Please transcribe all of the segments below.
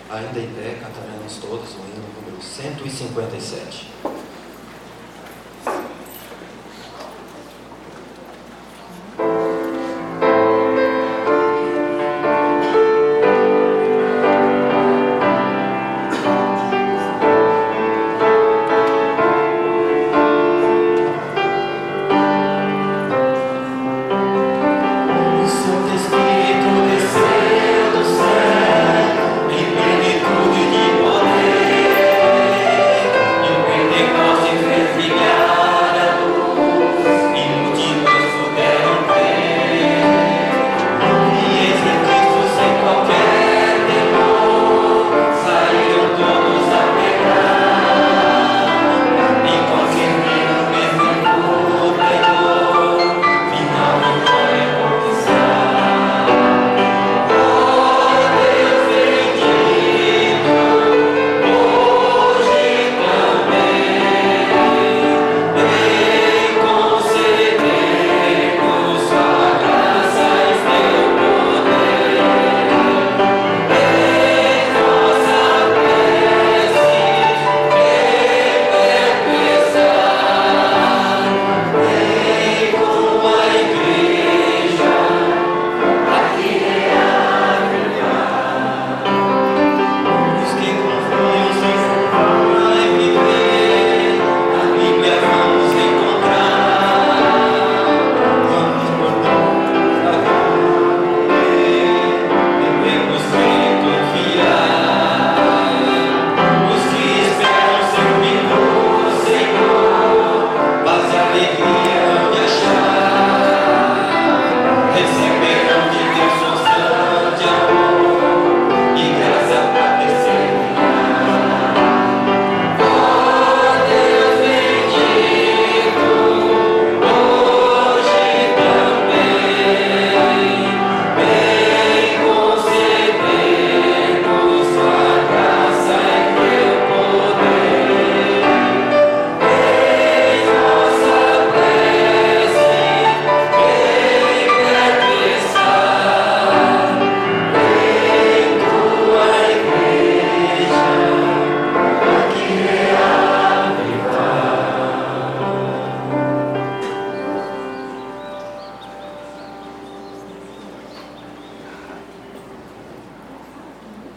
Ainda em pé, cantaremos todos o hino número 157.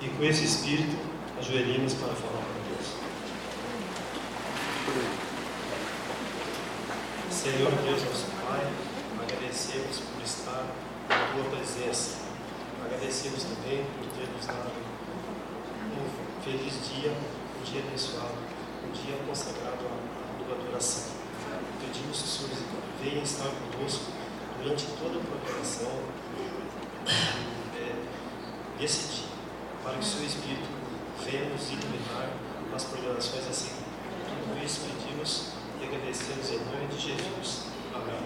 E com esse espírito, ajoelhemos para falar com Deus. Senhor Deus, nosso Pai, agradecemos por estar na Tua presença. Agradecemos também por ter nos dado um feliz dia, um dia abençoado, um dia consagrado à Tua adoração. Pedimos que o Senhor venha estar conosco durante toda a programação desse dia, para que o Seu Espírito venha nos iluminar nas programações a seguir. Tudo isso pedimos e agradecemos em nome de Jesus. Amém.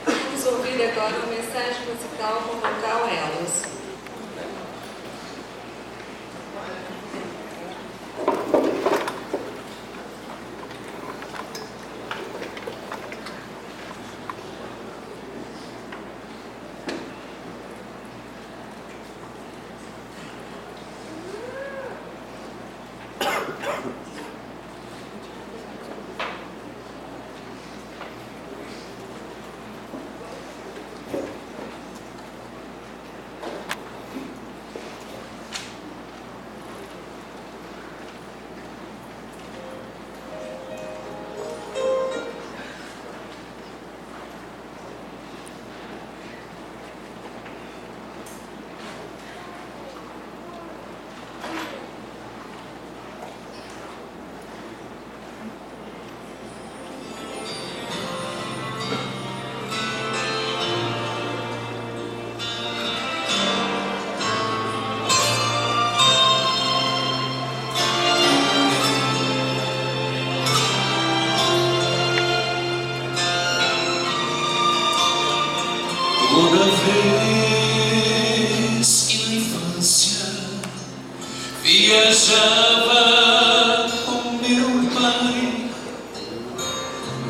Vamos ouvir agora uma mensagem musical com o vocal Elos. Toda vez que na infância viajava com meu pai,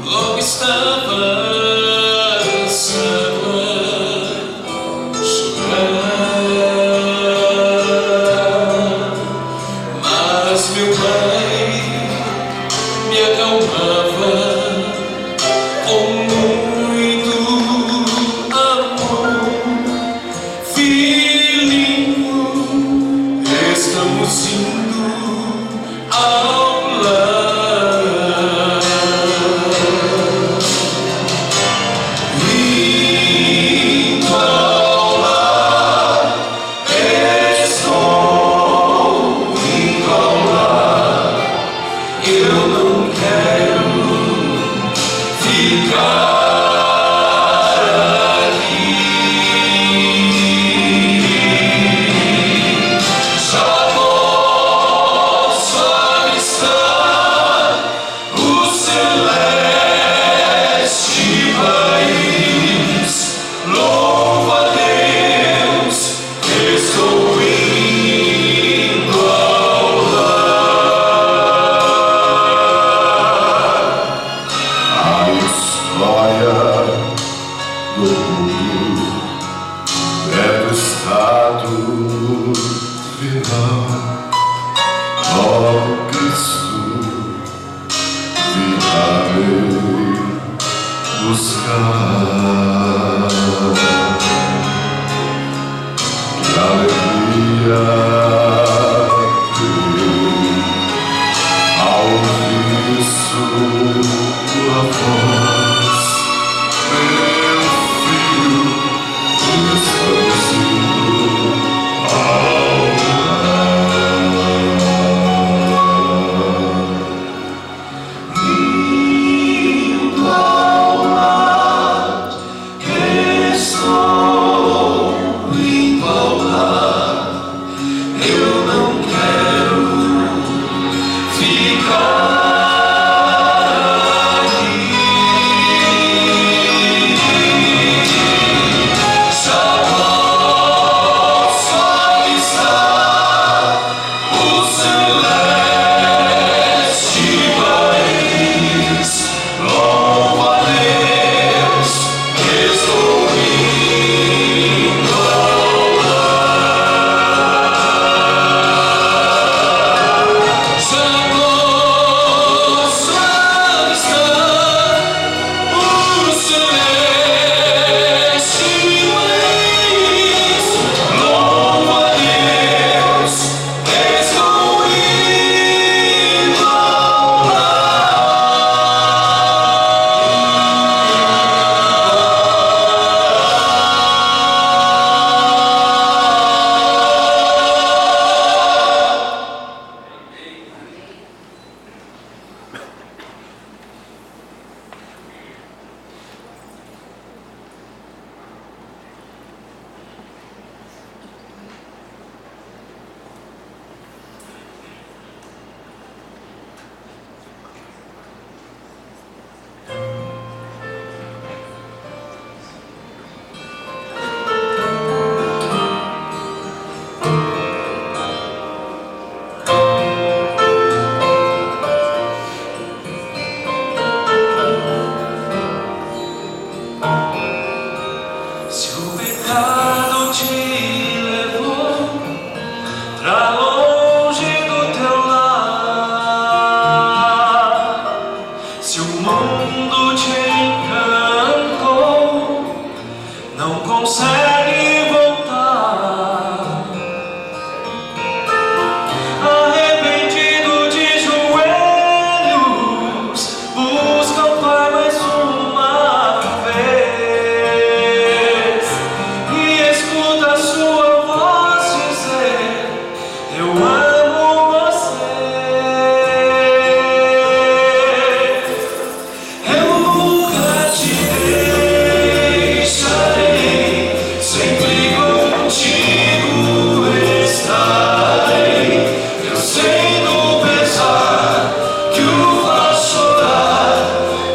logo estava história do mundo é do estado final. Ó Cristo, virá me buscar. Que alegria ao ouvir sua voz, meu filho, estamos indo ao lar. Estou indo ao lar. Eu não quero ficar aqui. Já posso avistar o celeste país. Louvo a Deus, estou indo ao já posso avistar o celeste país. Louvo a Deus, estou indo ao se o pecado te levou pra longe do teu lar, se o mundo te encantou, não consegue voltar. Arrependido de joelhos, busca o Pai mais uma vez e escuta a sua voz dizer: eu amo você. Eu nunca te deixarei, sempre contigo estarei. Eu sei no pesar que o faz chorar,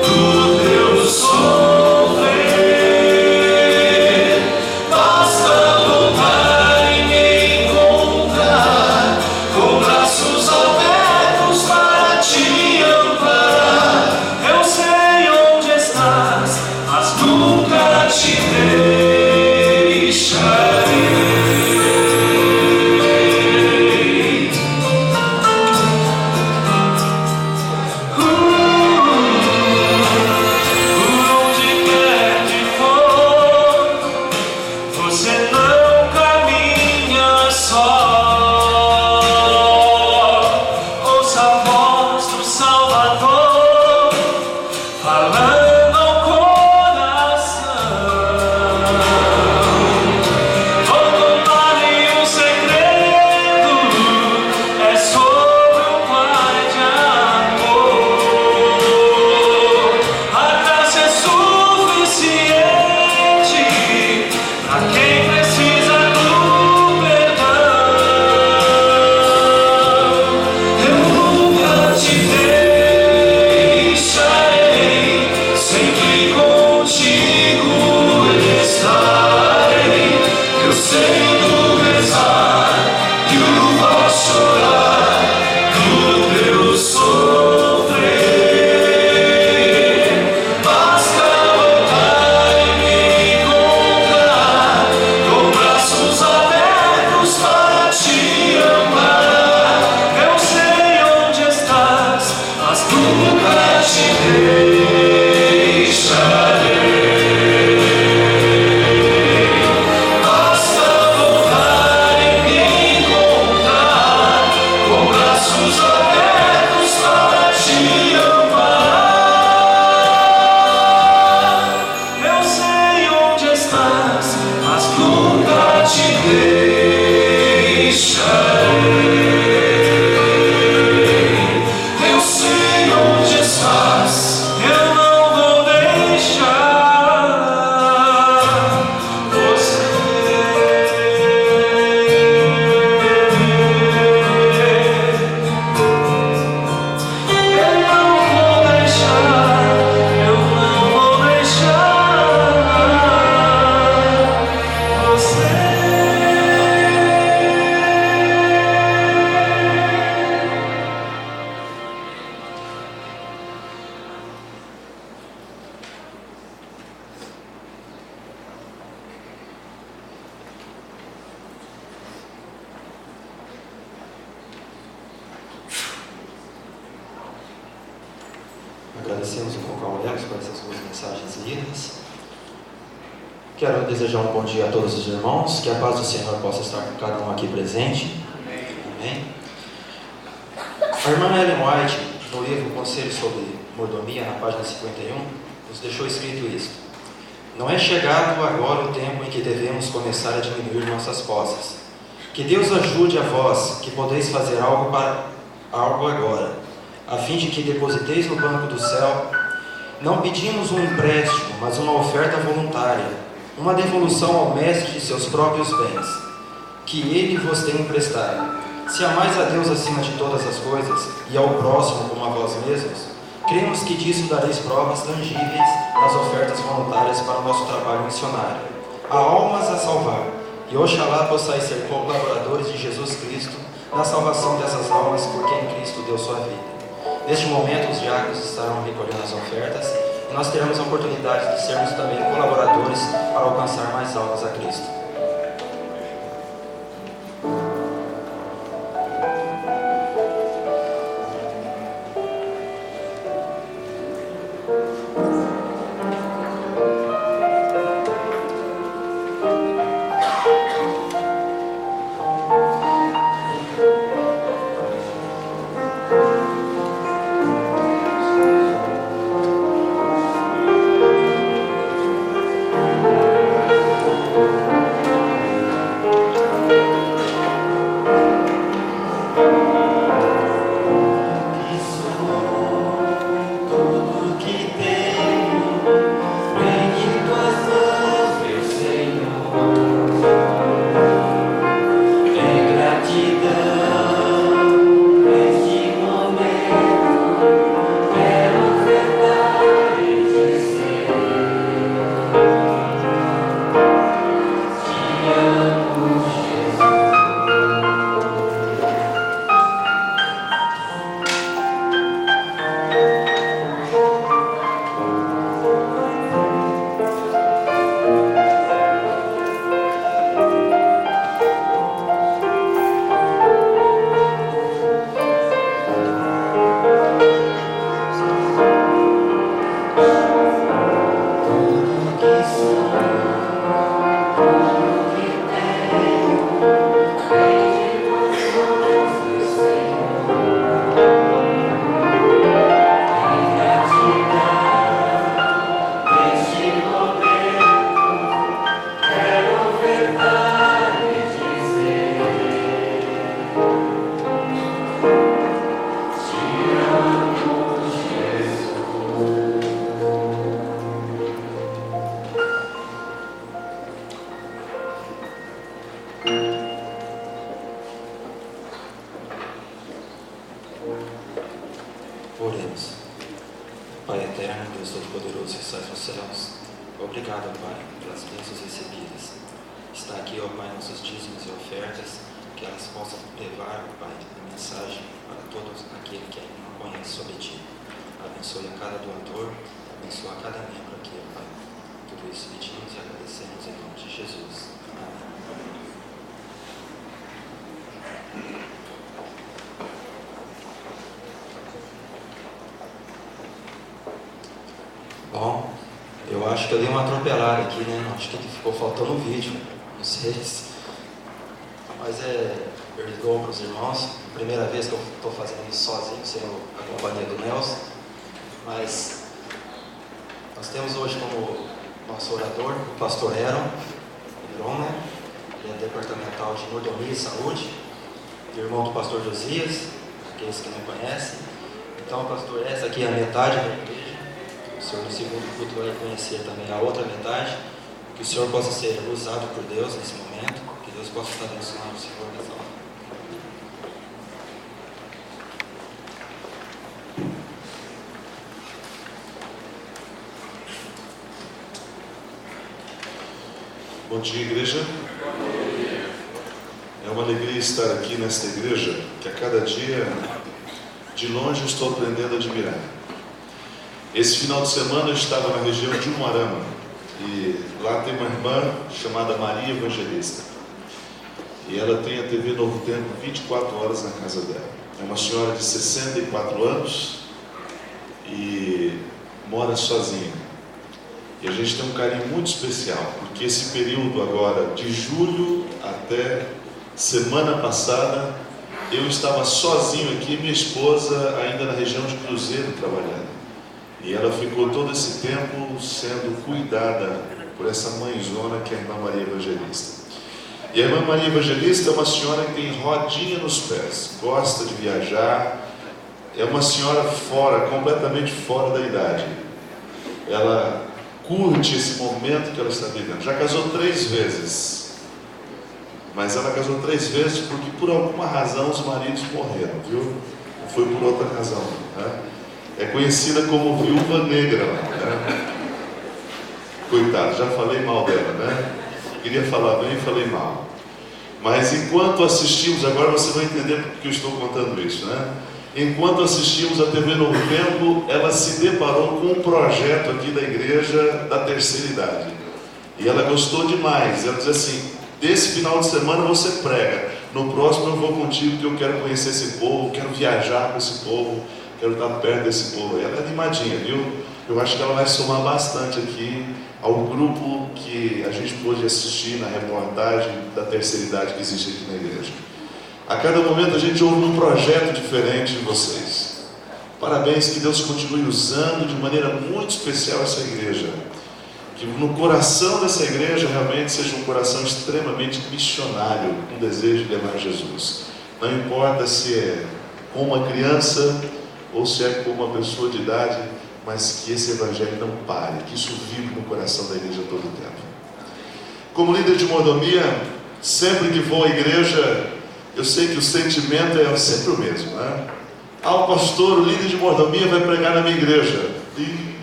do teu sofrer. Basta voltar e me encontrar, com braços abertos para te amparar. Eu sei onde estás, mas nunca te deixarei. Por onde quer que for, você não caminha só. Ouça a voz do Salvador falando ao coração. agradecemos o Concal Elos por essas duas mensagens lidas. Quero desejar um bom dia a todos os irmãos, que a paz do Senhor possa estar com cada um aqui presente. Amém. A irmã Ellen White, no livro Conselho sobre Mordomia, na página 51, nos deixou escrito isto: não é chegado agora o tempo em que devemos começar a diminuir nossas posses. Que Deus ajude a vós, que podeis fazer algo agora, a fim de que depositeis no banco do céu. Não pedimos um empréstimo, mas uma oferta voluntária, uma devolução ao mestre de seus próprios bens, que ele vos tem emprestado. Se amais a Deus acima de todas as coisas, e ao próximo como a vós mesmos, cremos que disso dareis provas tangíveis nas ofertas voluntárias para o nosso trabalho missionário. Há almas a salvar, e oxalá possais ser colaboradores de Jesus Cristo na salvação dessas almas por quem Cristo deu sua vida. Neste momento, os diáconos estarão recolhendo as ofertas e nós teremos a oportunidade de sermos também colaboradores para alcançar mais almas a Cristo. Oremos. Pai eterno, Deus Todo-Poderoso que estás nos céus, obrigado, Pai, pelas bênçãos recebidas. Está aqui, ó Pai, nossos dízimos e ofertas, que elas possam levar, ó Pai, a mensagem para todos aqueles que ainda não conhecem sobre Ti. Abençoe a cada doador, abençoe a cada membro aqui, ó Pai. Tudo isso pedimos e agradecemos em nome de Jesus. Amém. Bom, eu acho que eu dei uma atropelada aqui, né? Acho que ficou faltando um vídeo, não sei se... Mas perdoa para os irmãos, primeira vez que eu estou fazendo isso sozinho, sem a companhia do Nelson. Mas nós temos hoje como nosso orador o pastor Aaron, né? Ele é departamental de mordomia e saúde, irmão do pastor Josias, aqueles que não conhecem. Então, pastor, essa aqui é a metade da igreja. O Senhor no segundo culto vai conhecer também a outra metade. Que o Senhor possa ser usado por Deus nesse momento. Que Deus possa estar abençoando o Senhor nessa hora. Bom dia, igreja. É uma alegria estar aqui nesta igreja, que a cada dia, de longe, estou aprendendo a admirar. Esse final de semana eu estava na região de Umuarama, e lá tem uma irmã chamada Maria Evangelista. E ela tem a TV Novo Tempo 24 horas na casa dela. É uma senhora de 64 anos, e mora sozinha. E a gente tem um carinho muito especial, porque esse período agora, de julho até semana passada, eu estava sozinho aqui, minha esposa ainda na região de Cruzeiro trabalhando. E ela ficou todo esse tempo sendo cuidada por essa mãezona que é a irmã Maria Evangelista. E a irmã Maria Evangelista é uma senhora que tem rodinha nos pés, gosta de viajar, é uma senhora completamente fora da idade. Ela curte esse momento que ela está vivendo. Já casou 3 vezes. Mas ela casou 3 vezes porque por alguma razão os maridos morreram, viu? Não foi por outra razão, né? É conhecida como viúva negra, né? Coitada, já falei mal dela, né? Queria falar bem e falei mal. Mas enquanto assistimos, agora você vai entender porque eu estou contando isso, né? Enquanto assistimos a TV Novo Tempo, ela se deparou com um projeto aqui da igreja da terceira idade. E ela gostou demais. Ela diz assim: desse final de semana você prega, no próximo eu vou contigo porque eu quero conhecer esse povo, quero viajar com esse povo, quero estar perto desse povo. Ela é animadinha, viu? Eu acho que ela vai somar bastante aqui ao grupo que a gente pôde assistir na reportagem da terceira idade que existe aqui na igreja. A cada momento a gente ouve um projeto diferente de vocês. Parabéns, que Deus continue usando de maneira muito especial essa igreja. Que no coração dessa igreja realmente seja um coração extremamente missionário, um desejo de levar Jesus. Não importa se é com uma criança ou se é com uma pessoa de idade, mas que esse evangelho não pare, que isso vive no coração da igreja todo o tempo. Como líder de mordomia, sempre que vou à igreja, eu sei que o sentimento é sempre o mesmo, né? O pastor, o líder de mordomia vai pregar na minha igreja. E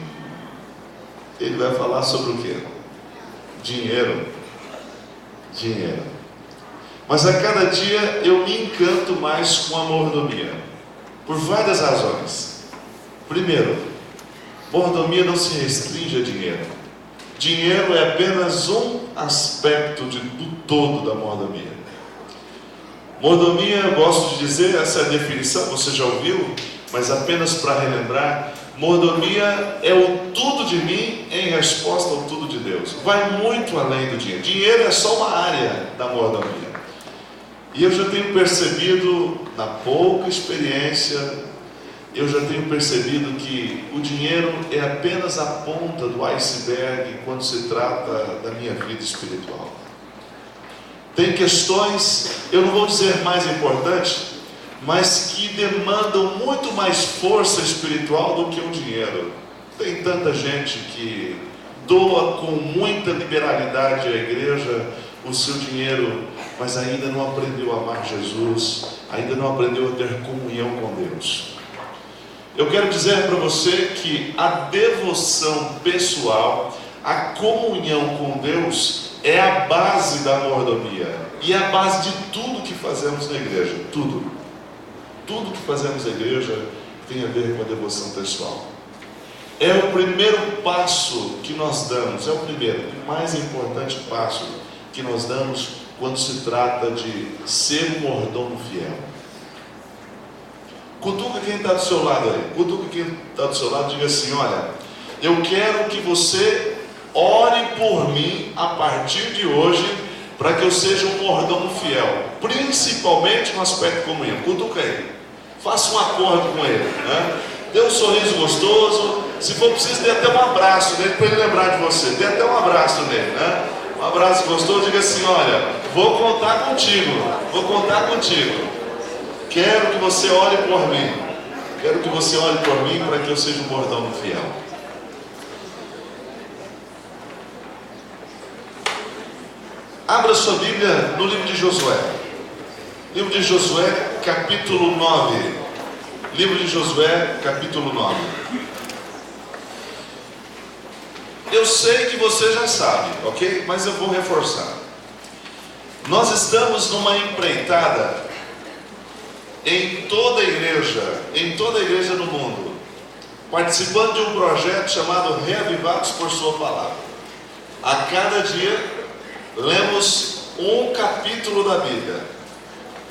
ele vai falar sobre o quê? Dinheiro. Dinheiro. Mas a cada dia eu me encanto mais com a mordomia. Por várias razões. Primeiro, mordomia não se restringe a dinheiro. Dinheiro é apenas um aspecto do todo da mordomia. Mordomia, eu gosto de dizer, essa é a definição, você já ouviu, mas apenas para relembrar, mordomia é o tudo de mim em resposta ao tudo de Deus. Vai muito além do dinheiro. Dinheiro é só uma área da mordomia. E eu já tenho percebido, na pouca experiência, eu já tenho percebido que o dinheiro é apenas a ponta do iceberg quando se trata da minha vida espiritual. Tem questões, eu não vou dizer mais importantes, mas que demandam muito mais força espiritual do que o dinheiro. Tem tanta gente que doa com muita liberalidade à igreja o seu dinheiro, mas ainda não aprendeu a amar Jesus, ainda não aprendeu a ter comunhão com Deus. Eu quero dizer para você que a devoção pessoal, a comunhão com Deus é a base da mordomia e é a base de tudo que fazemos na igreja. Tudo que fazemos na igreja tem a ver com a devoção pessoal. É o primeiro passo que nós damos, é o primeiro e mais importante passo que nós damos quando se trata de ser um mordomo fiel. Cutuca quem está do seu lado aí, cutuca quem está do seu lado, diga assim: olha, eu quero que você ore por mim a partir de hoje, para que eu seja um mordomo fiel, principalmente no aspecto comunhão. Cutuca ele, faça um acordo com ele, né? Dê um sorriso gostoso, se for preciso, dê até um abraço nele, para ele lembrar de você, dê até um abraço nele, né? Um abraço gostoso, diga assim: olha, vou contar contigo, quero que você ore por mim, para que eu seja um mordomo fiel. Abra sua Bíblia no livro de Josué. Livro de Josué, capítulo 9. Livro de Josué, capítulo 9. Eu sei que você já sabe, ok? Mas eu vou reforçar. Nós estamos numa empreitada em toda a igreja no mundo, participando de um projeto chamado Reavivados por Sua Palavra. A cada dia lemos um capítulo da Bíblia.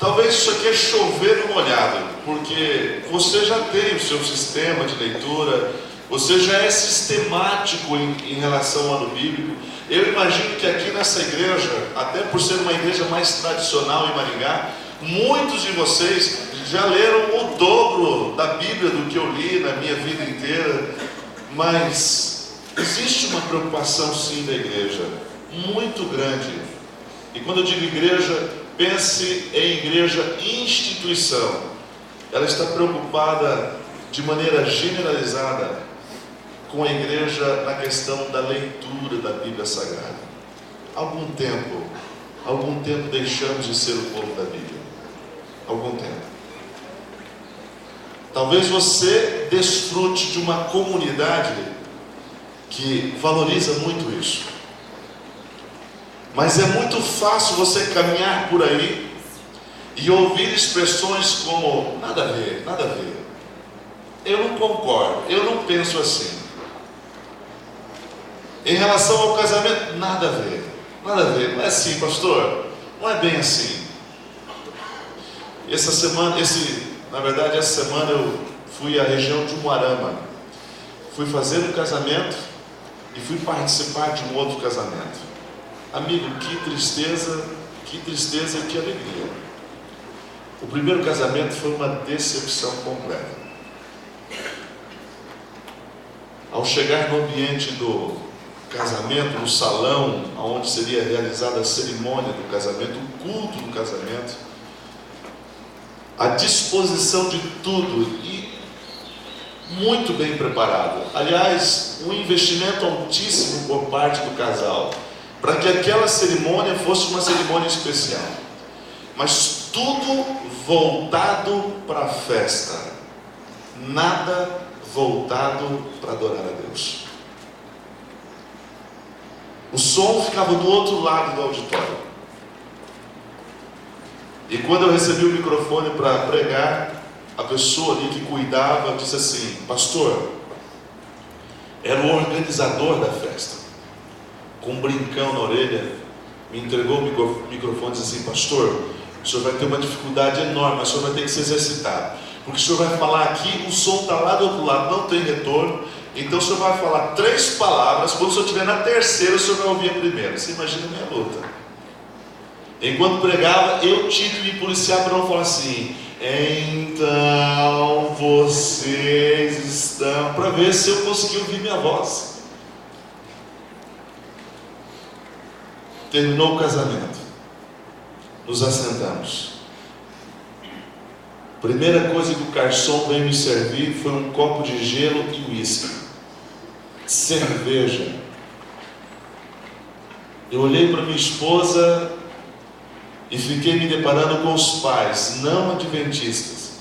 Talvez isso aqui é chover no molhado, porque você já tem o seu sistema de leitura, você já é sistemático em relação ao ano bíblico. Eu imagino que aqui nessa igreja, até por ser uma igreja mais tradicional em Maringá, muitos de vocês já leram o dobro da Bíblia do que eu li na minha vida inteira. Mas existe uma preocupação sim da igreja, muito grande. E quando eu digo igreja, pense em igreja instituição. Ela está preocupada de maneira generalizada com a igreja na questão da leitura da Bíblia Sagrada. Algum tempo deixamos de ser o povo da Bíblia. Algum tempo. Talvez você desfrute de uma comunidade que valoriza muito isso. Mas é muito fácil você caminhar por aí e ouvir expressões como nada a ver, nada a ver. Eu não concordo, eu não penso assim. Em relação ao casamento, nada a ver, nada a ver. Não é assim, pastor, não é bem assim. Essa semana eu fui à região de Umuarama. Fui fazer um casamento e fui participar de um outro casamento. Amigo, que tristeza e que alegria. O primeiro casamento foi uma decepção completa. Ao chegar no ambiente do casamento, no salão onde seria realizada a cerimônia do casamento, o culto do casamento, a disposição de tudo e muito bem preparado. Aliás, um investimento altíssimo por parte do casal, para que aquela cerimônia fosse uma cerimônia especial. Mas tudo voltado para a festa, nada voltado para adorar a Deus. O som ficava do outro lado do auditório. E quando eu recebi o microfone para pregar, a pessoa ali que cuidava disse assim: pastor, era o organizador da festa, com um brincão na orelha, me entregou o microfone e disse assim: pastor, o senhor vai ter uma dificuldade enorme, mas o senhor vai ter que se exercitar, porque o senhor vai falar aqui, o som está lá do outro lado, não tem retorno, então o senhor vai falar 3 palavras, quando o senhor estiver na terceira, o senhor vai ouvir a primeira. Você imagina a minha luta. Enquanto pregava, eu tive que me policiar para não falar assim: então vocês estão, para ver se eu consegui ouvir minha voz. Terminou o casamento, nos assentamos. Primeira coisa que o garçom veio me servir foi um copo de gelo e uísque, cerveja. Eu olhei para minha esposa e fiquei me deparando com os pais não adventistas.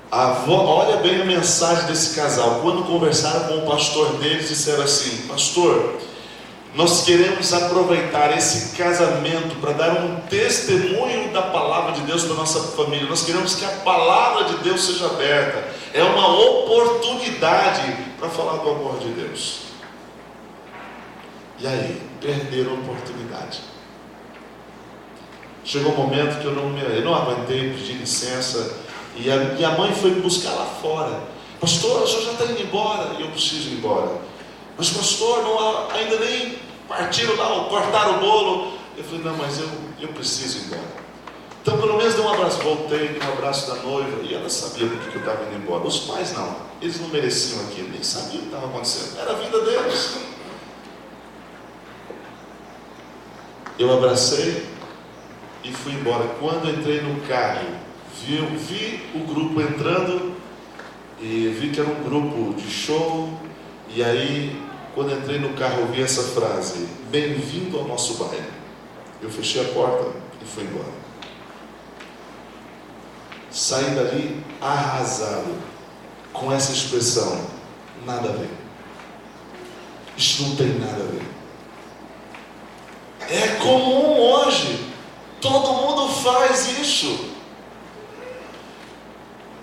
Olha bem a mensagem desse casal. Quando conversaram com o pastor deles, disseram assim: pastor, nós queremos aproveitar esse casamento para dar um testemunho da palavra de Deus para a nossa família. Nós queremos que a palavra de Deus seja aberta. É uma oportunidade para falar do amor de Deus. E aí, perderam a oportunidade. Chegou um momento que eu não aguentei, pedi licença, e a minha mãe foi me buscar lá fora. Pastor, o senhor já está indo embora. E eu preciso ir embora. Mas pastor, ainda nem partiram lá, cortaram o bolo. Eu falei: não, mas eu preciso ir embora. Então pelo menos dei um abraço. Voltei, dei um abraço da noiva, e ela sabia por que eu estava indo embora. Os pais não, eles não mereciam aquilo, nem sabiam o que estava acontecendo, era a vida deles. Eu abracei e fui embora. Quando entrei no carro, vi o grupo entrando, e vi que era um grupo de show. E aí, quando entrei no carro, ouvi essa frase: bem-vindo ao nosso baile. Eu fechei a porta e fui embora. Saí dali arrasado com essa expressão: nada a ver. Isso não tem nada a ver. É comum hoje, todo mundo faz isso.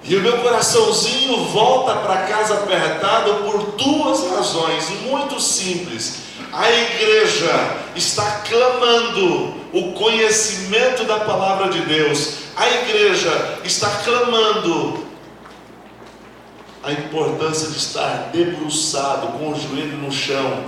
E o meu coraçãozinho volta para casa apertado por 2 razões muito simples. A igreja está clamando o conhecimento da palavra de Deus. A igreja está clamando a importância de estar debruçado, com o joelho no chão,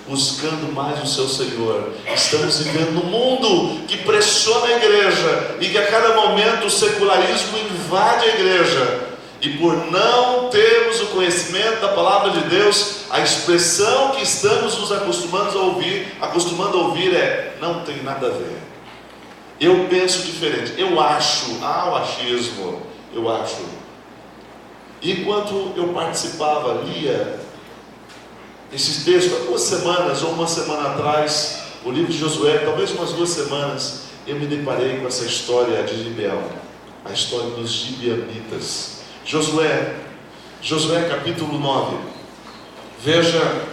buscando mais o seu Senhor. Estamos vivendo num mundo que pressiona a igreja e que a cada momento o secularismo invade a igreja. E por não termos o conhecimento da palavra de Deus, a expressão que estamos nos acostumando a ouvir é: não tem nada a ver. Eu penso diferente, eu acho, o achismo, eu acho. E enquanto eu participava, lia esses textos, há 2 semanas ou uma semana atrás, o livro de Josué, talvez umas 2 semanas, eu me deparei com essa história de Gibeão, a história dos gibeonitas. Josué capítulo 9. Veja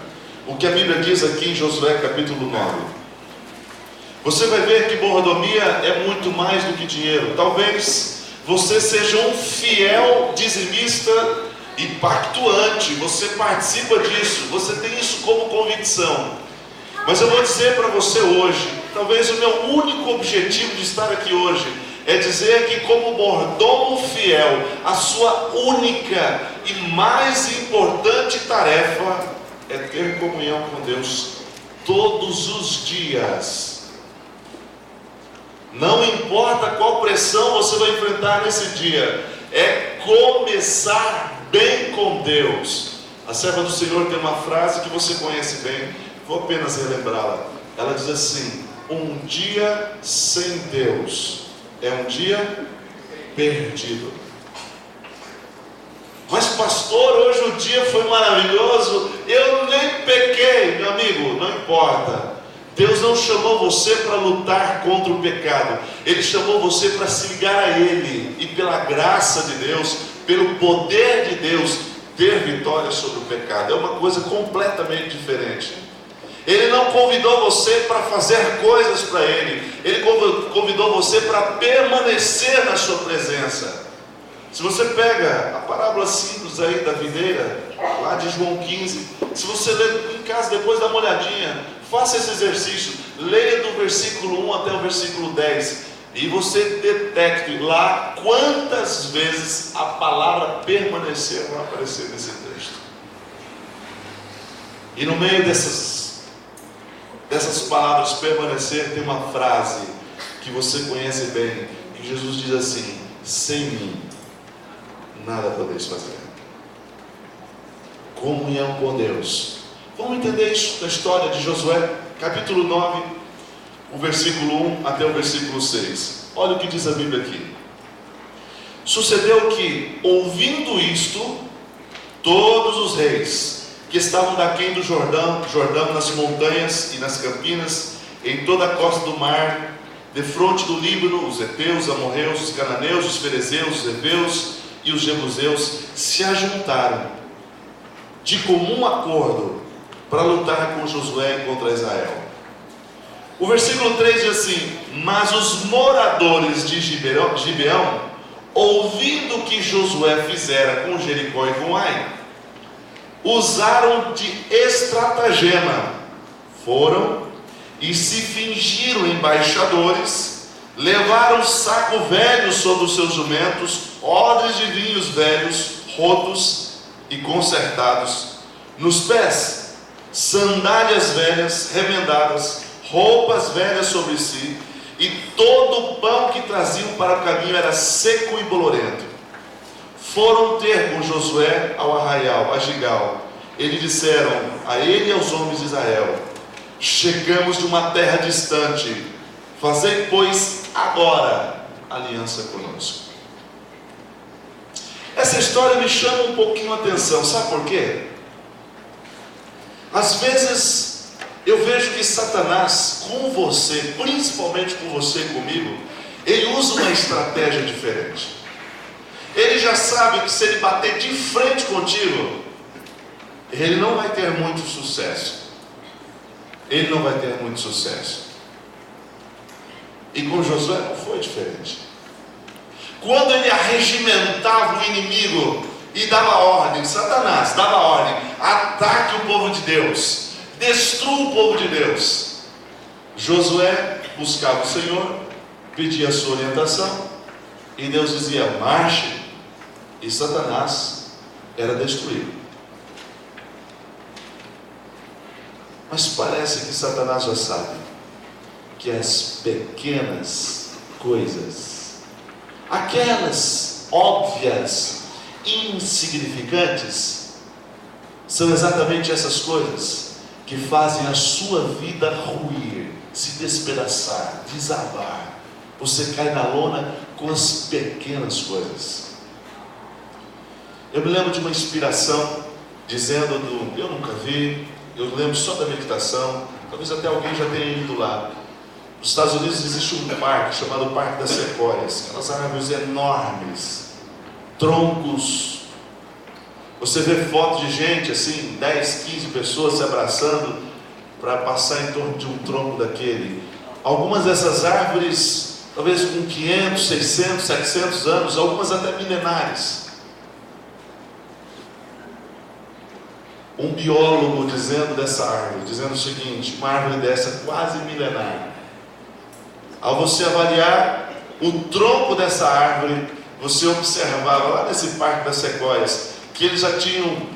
o que a Bíblia diz aqui em Josué capítulo 9. Você vai ver que mordomia é muito mais do que dinheiro. Talvez você seja um fiel dizimista e pactuante, você participa disso, você tem isso como convicção. Mas eu vou dizer para você hoje, talvez o meu único objetivo de estar aqui hoje é dizer que, como mordomo fiel, a sua única e mais importante tarefa é ter comunhão com Deus todos os dias. Não importa qual pressão você vai enfrentar nesse dia, é começar bem com Deus. A serva do Senhor tem uma frase que você conhece bem, vou apenas relembrá-la. Ela diz assim: um dia sem Deus é um dia perdido. Mas pastor, hoje o dia foi maravilhoso, eu nem pequei. Meu amigo, não importa. Deus não chamou você para lutar contra o pecado, Ele chamou você para se ligar a Ele, e pela graça de Deus, pelo poder de Deus, ter vitória sobre o pecado. É uma coisa completamente diferente. Ele não convidou você para fazer coisas para Ele, Ele convidou você para permanecer na sua presença. Se você pega a parábola simples aí da videira, lá de João 15, se você ler em casa depois, dá uma olhadinha, faça esse exercício, leia do versículo 1 até o versículo 10, e você detecte lá quantas vezes a palavra permanecer vai aparecer nesse texto. E no meio dessas palavras permanecer, tem uma frase que você conhece bem, que Jesus diz assim: sem mim nada podeis fazer. Comunhão com Deus. Vamos entender isso da história de Josué, capítulo 9, o versículo 1 até o versículo 6. Olha o que diz a Bíblia aqui. Sucedeu que, ouvindo isto, todos os reis que estavam daquém do Jordão, nas montanhas e nas campinas, em toda a costa do mar, defronte do Líbano, os heteus, os amorreus, os cananeus, os ferezeus, os heveus e os jebuseus, se ajuntaram de comum acordo para lutar com Josué contra Israel. O versículo 3 diz assim: mas os moradores de Gibeão, ouvindo o que Josué fizera com Jericó e com Ai, usaram de estratagema, foram e se fingiram embaixadores, levaram saco velho sobre os seus jumentos, odres de vinhos velhos, rotos e consertados, nos pés sandálias velhas remendadas, roupas velhas sobre si, e todo o pão que traziam para o caminho era seco e bolorento. Foram ter com Josué ao arraial, a Gigal. Eles disseram a ele e aos homens de Israel: chegamos de uma terra distante, fazei, pois, agora aliança conosco. Essa história me chama um pouquinho a atenção, sabe por quê? Às vezes eu vejo que Satanás, com você, principalmente com você e comigo, ele usa uma estratégia diferente. Ele já sabe que se ele bater de frente contigo, ele não vai ter muito sucesso. Ele não vai ter muito sucesso. E com Josué não foi diferente. Quando ele arregimentava o inimigo e dava ordem, Satanás dava ordem: ataque o povo de Deus, destrua o povo de Deus. Josué buscava o Senhor, pedia a sua orientação, e Deus dizia: marche. E Satanás era destruí-lo. Mas parece que Satanás já sabe que as pequenas coisas, aquelas óbvias, insignificantes, são exatamente essas coisas que fazem a sua vida ruir, se despedaçar, desabar. Você cai na lona com as pequenas coisas. Eu me lembro de uma inspiração dizendo eu nunca vi, eu lembro só da meditação, talvez até alguém já tenha ido lá. Nos Estados Unidos existe um parque chamado Parque das Sequoias, aquelas árvores enormes, troncos. Você vê foto de gente assim, 10, 15 pessoas se abraçando para passar em torno de um tronco daquele. Algumas dessas árvores, talvez com 500, 600, 700 anos, algumas até milenares. Um biólogo dizendo dessa árvore, dizendo o seguinte: uma árvore dessa quase milenar, ao você avaliar o tronco dessa árvore, você observava lá nesse Parque das Sequoias que eles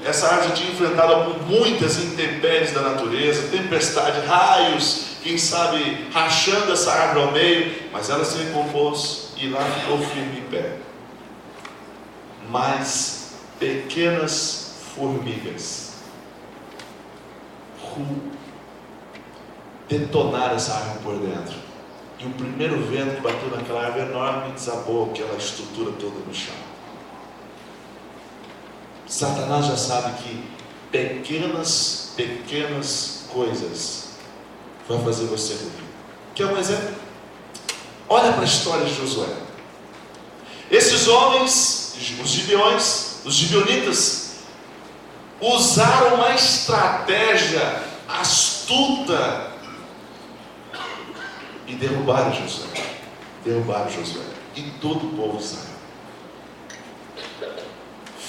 essa árvore já tinha enfrentado muitas intempéries da natureza, tempestade, raios, quem sabe rachando essa árvore ao meio, mas ela se recompôs e lá ficou firme em pé. Mas pequenas formigas detonaram essa árvore por dentro, e o primeiro vento que bateu naquela árvore enorme desabou aquela estrutura toda no chão. Satanás já sabe que pequenas coisas vão fazer você ruir. Quer um exemplo? Olha para a história de Josué. Esses homens, os gibeões, os gibeonitas, usaram uma estratégia astuta e derrubaram Josué. E todo o povo de Israel.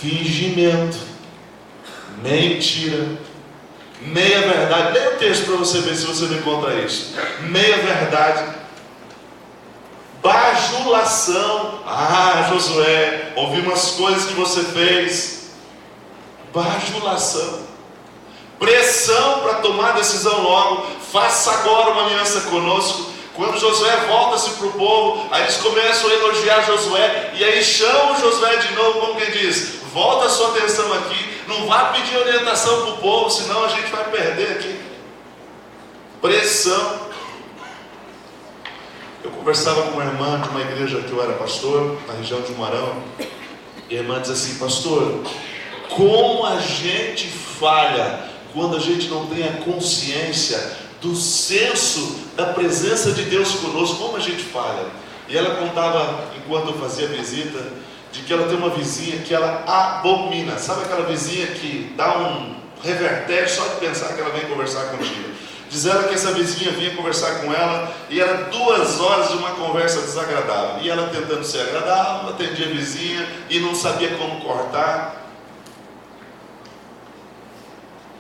Fingimento, mentira, meia verdade. Leia o texto para você ver se você não encontra isso. Meia verdade, bajulação. Josué, ouvi umas coisas que você fez. Bajulação, pressão para tomar decisão logo. Faça agora uma aliança conosco. Quando Josué volta-se para o povo, aí eles começam a elogiar Josué, e aí chamam Josué de novo, como quem diz: volta a sua atenção aqui, não vá pedir orientação para o povo, senão a gente vai perder aqui. Pressão. Eu conversava com uma irmã de uma igreja que eu era pastor, na região de Umarão, e a irmã diz assim: pastor, como a gente falha quando a gente não tem a consciência do senso da presença de Deus conosco, como a gente falha. E ela contava, enquanto eu fazia visita, de que ela tem uma vizinha que ela abomina. Sabe aquela vizinha que dá um revertério só de pensar que ela vem conversar contigo? Diz ela que essa vizinha vinha conversar com ela e era 2 horas de uma conversa desagradável. E ela tentando ser agradável, atendia a vizinha e não sabia como cortar.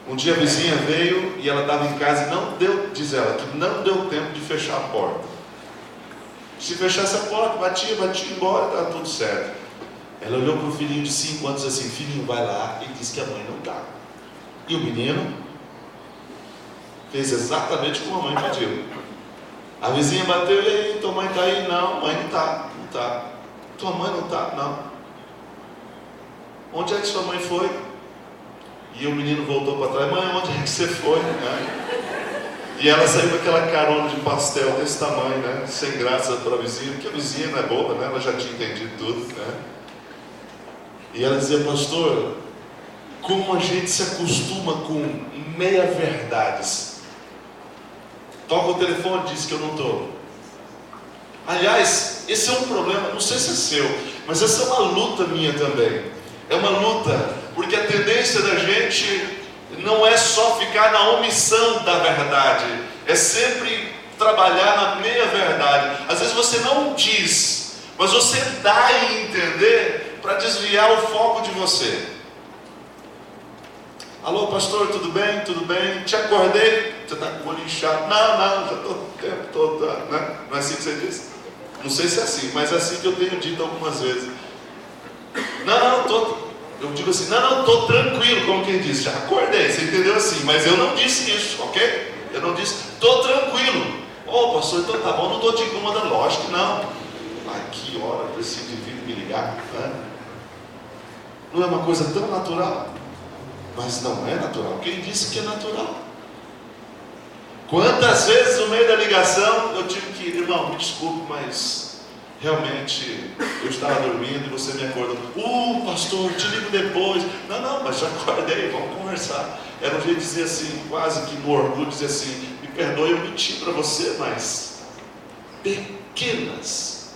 Um dia a vizinha veio e ela estava em casa e diz ela, que não deu tempo de fechar a porta. Se fechasse a porta, batia embora, estava tudo certo. Ela olhou para o filhinho de 5 anos e disse assim: filhinho, vai lá. Ele disse que a mãe não está. E o menino fez exatamente como a mãe pediu. A vizinha bateu: e aí, tua mãe está aí? Não, mãe não está. Tua mãe não está? Não. Onde é que sua mãe foi? E o menino voltou para trás: mãe, onde é que você foi? E ela saiu com aquela carona de pastel desse tamanho, né? Sem graça para a vizinha, porque a vizinha não é boba, né? Ela já tinha entendido tudo, né? E ela dizia: pastor, como a gente se acostuma com meia-verdades. Toca o telefone, diz que eu não estou. Aliás, esse é um problema, não sei se é seu, mas essa é uma luta minha também. É uma luta, porque a tendência da gente não é só ficar na omissão da verdade, é sempre trabalhar na meia-verdade. Às vezes você não diz, mas você dá a entender para desviar o foco de você. Alô, pastor, tudo bem? Tudo bem? Te acordei? Você está com o olho inchado? Não, já estou o tempo todo, né? Não é assim que você diz? Não sei se é assim, mas é assim que eu tenho dito algumas vezes. Não, Eu digo assim, não, estou tranquilo, como quem disse, já acordei, você entendeu assim, mas eu não disse isso, ok? Eu não disse, estou tranquilo. Ô pastor, então tá bom, não estou te incomodando, lógico que não. A que hora eu preciso de vir me ligar? Né? Não é uma coisa tão natural, mas não é natural. Quem disse que é natural? Quantas vezes no meio da ligação eu tive que, irmão, me desculpe, mas realmente eu estava dormindo e você me acordou. Pastor, te ligo depois. Não, mas já acordei, vamos conversar. Era um jeito de dizer assim, quase que no orgulho, dizer assim, me perdoe, eu menti para você, mas pequenas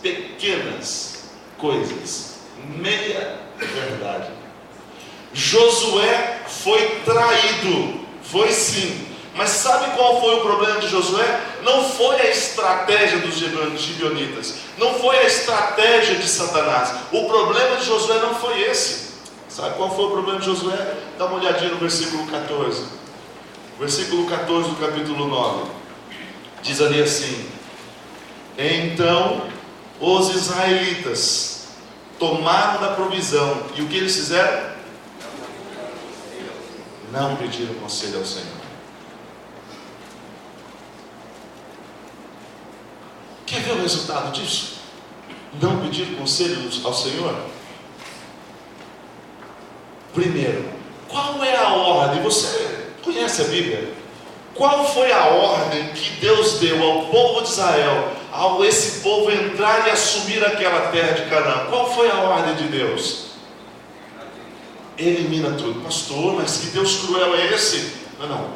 coisas, meia verdade. Josué foi traído, foi sim. Mas sabe qual foi o problema de Josué? Não foi a estratégia dos gibeonitas, não foi a estratégia de Satanás. O problema de Josué não foi esse. Sabe qual foi o problema de Josué? Dá uma olhadinha no versículo 14. Versículo 14 do capítulo 9. Diz ali assim: então os israelitas tomaram da provisão, e o que eles fizeram? Não pediram conselho ao Senhor. Quer ver o resultado disso? Não pedir conselho ao Senhor? Primeiro, qual é a ordem? Você conhece a Bíblia? Qual foi a ordem que Deus deu ao povo de Israel, ao esse povo entrar e assumir aquela terra de Canaã? Qual foi a ordem de Deus? Elimina tudo. Pastor, mas que Deus cruel é esse? Não,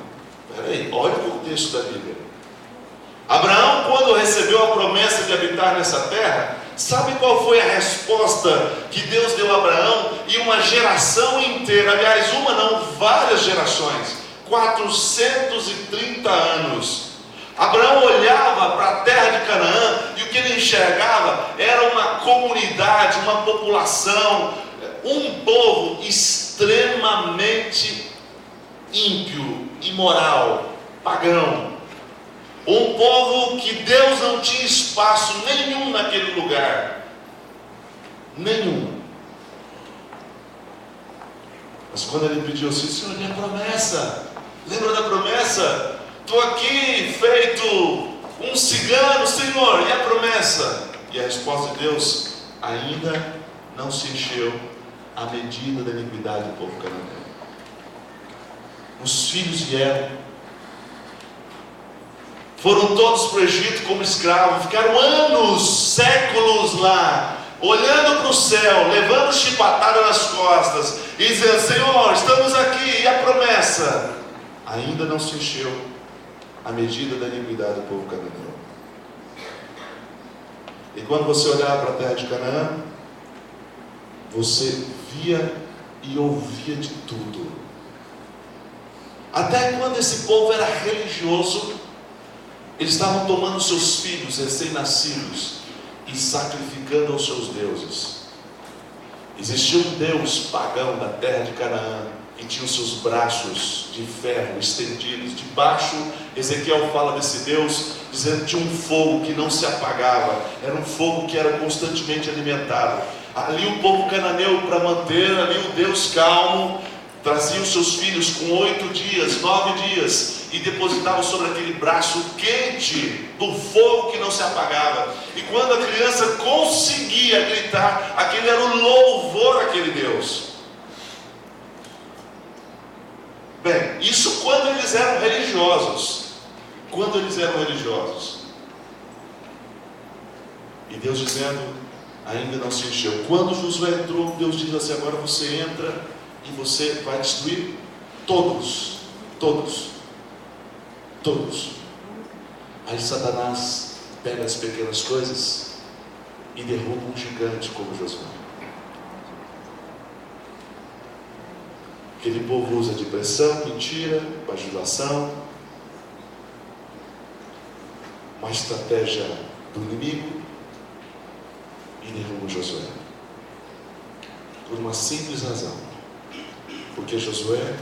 peraí, olha o contexto da Bíblia. Abraão, quando recebeu a promessa de habitar nessa terra, sabe qual foi a resposta que Deus deu a Abraão? E uma geração inteira, aliás, uma não, várias gerações, 430 anos. Abraão olhava para a terra de Canaã e o que ele enxergava era uma comunidade, uma população, um povo extremamente ímpio, imoral, pagão. Um povo que Deus não tinha espaço nenhum naquele lugar. Nenhum. Mas quando ele pediu assim, Senhor, e a promessa? Lembra da promessa? Estou aqui feito um cigano, Senhor, e a promessa? E a resposta de Deus: ainda não se encheu a medida da iniquidade do povo cananeu. Os filhos vieram, foram todos para o Egito como escravos, ficaram anos, séculos lá, olhando para o céu, levando chibatada nas costas, e dizendo: Senhor, estamos aqui, e a promessa? Ainda não se encheu a medida da iniquidade do povo cananeu. E quando você olhava para a terra de Canaã, você via e ouvia de tudo. Até quando esse povo era religioso, eles estavam tomando seus filhos recém-nascidos e sacrificando aos seus deuses. Existia um deus pagão da terra de Canaã, que tinha os seus braços de ferro estendidos. Debaixo, Ezequiel fala desse Deus, dizendo que tinha um fogo que não se apagava. Era um fogo que era constantemente alimentado. Ali o povo cananeu, para manter ali o Deus calmo, trazia os seus filhos com 8 dias, 9 dias, e depositava sobre aquele braço quente do fogo que não se apagava. E quando a criança conseguia gritar, aquele era o louvor àquele Deus. Bem, isso quando eles eram religiosos. Quando eles eram religiosos. E Deus dizendo: ainda não se encheu. Quando Josué entrou, Deus diz assim: agora você entra e você vai destruir todos. Aí Satanás pega as pequenas coisas e derruba um gigante como Josué. Aquele povo usa de pressão, mentira, bajulação, uma estratégia do inimigo, e derruba Josué. Por uma simples razão: porque Josué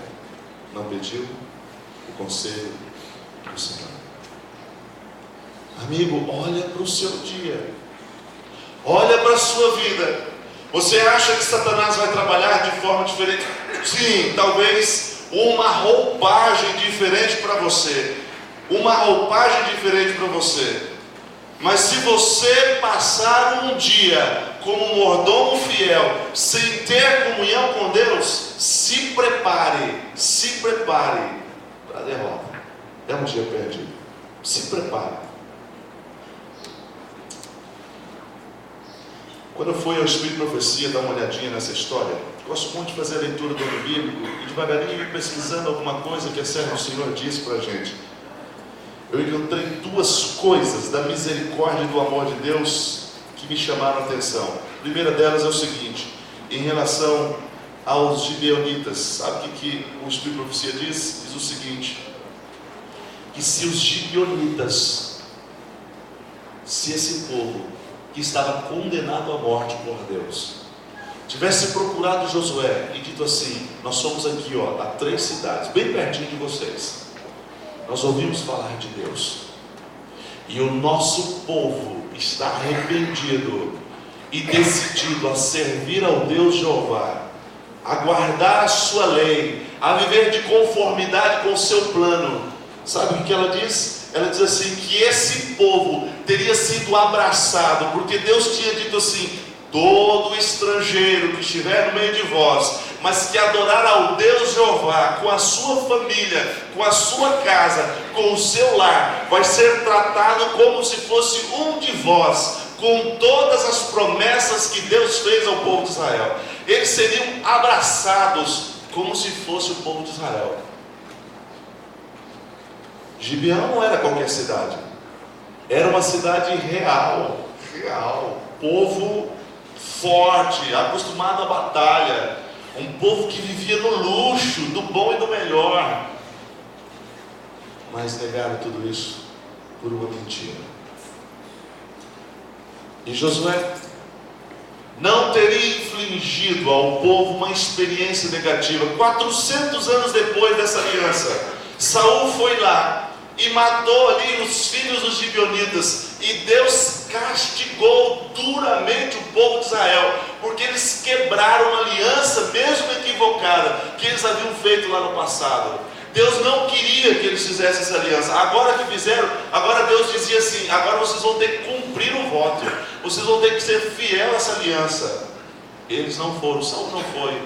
não pediu o conselho do Senhor. Amigo, olha para o seu dia, olha para a sua vida. Você acha que Satanás vai trabalhar de forma diferente? Sim, talvez uma roupagem diferente para você. Uma roupagem diferente para você. Mas se você passar um dia como mordomo fiel, sem ter comunhão com Deus, se prepare para a derrota. É um dia perdido. Se prepare. Quando eu fui ao Espírito de Profecia dar uma olhadinha nessa história, gosto muito de fazer a leitura do livro bíblico e devagarinho ir pesquisando alguma coisa que a serva do Senhor disse para a gente. Eu encontrei duas coisas da misericórdia e do amor de Deus que me chamaram a atenção. A primeira delas é o seguinte, em relação aos gibeonitas. Sabe o que o Espírito de Profecia diz? Diz o seguinte, que se os gibeonitas, se esse povo que estava condenado à morte por Deus, tivesse procurado Josué e dito assim, nós somos aqui a 3 cidades, bem pertinho de vocês, nós ouvimos falar de Deus, e o nosso povo está arrependido e decidido a servir ao Deus Jeová, a guardar a sua lei, a viver de conformidade com o seu plano. Sabe o que ela diz? Ela diz assim, que esse povo teria sido abraçado, porque Deus tinha dito assim, todo estrangeiro que estiver no meio de vós, mas que adorar ao Deus Jeová, com a sua família, com a sua casa, com o seu lar, vai ser tratado como se fosse um de vós, com todas as promessas que Deus fez ao povo de Israel. Eles seriam abraçados como se fosse o povo de Israel. Gibeão não era qualquer cidade, era uma cidade real, povo forte, acostumado à batalha, um povo que vivia no luxo, do bom e do melhor, mas negaram tudo isso por uma mentira. E Josué não teria infligido ao povo uma experiência negativa. 400 anos depois dessa aliança, Saul foi lá e matou ali os filhos dos gibeonitas, e Deus castigou duramente o povo de Israel, porque eles quebraram a aliança, mesmo equivocada, que eles haviam feito lá no passado. Deus não queria que eles fizessem essa aliança. Agora que fizeram, agora Deus dizia assim, agora vocês vão ter que cumprir o voto, vocês vão ter que ser fiel a essa aliança. Eles não foram, Saul não foi.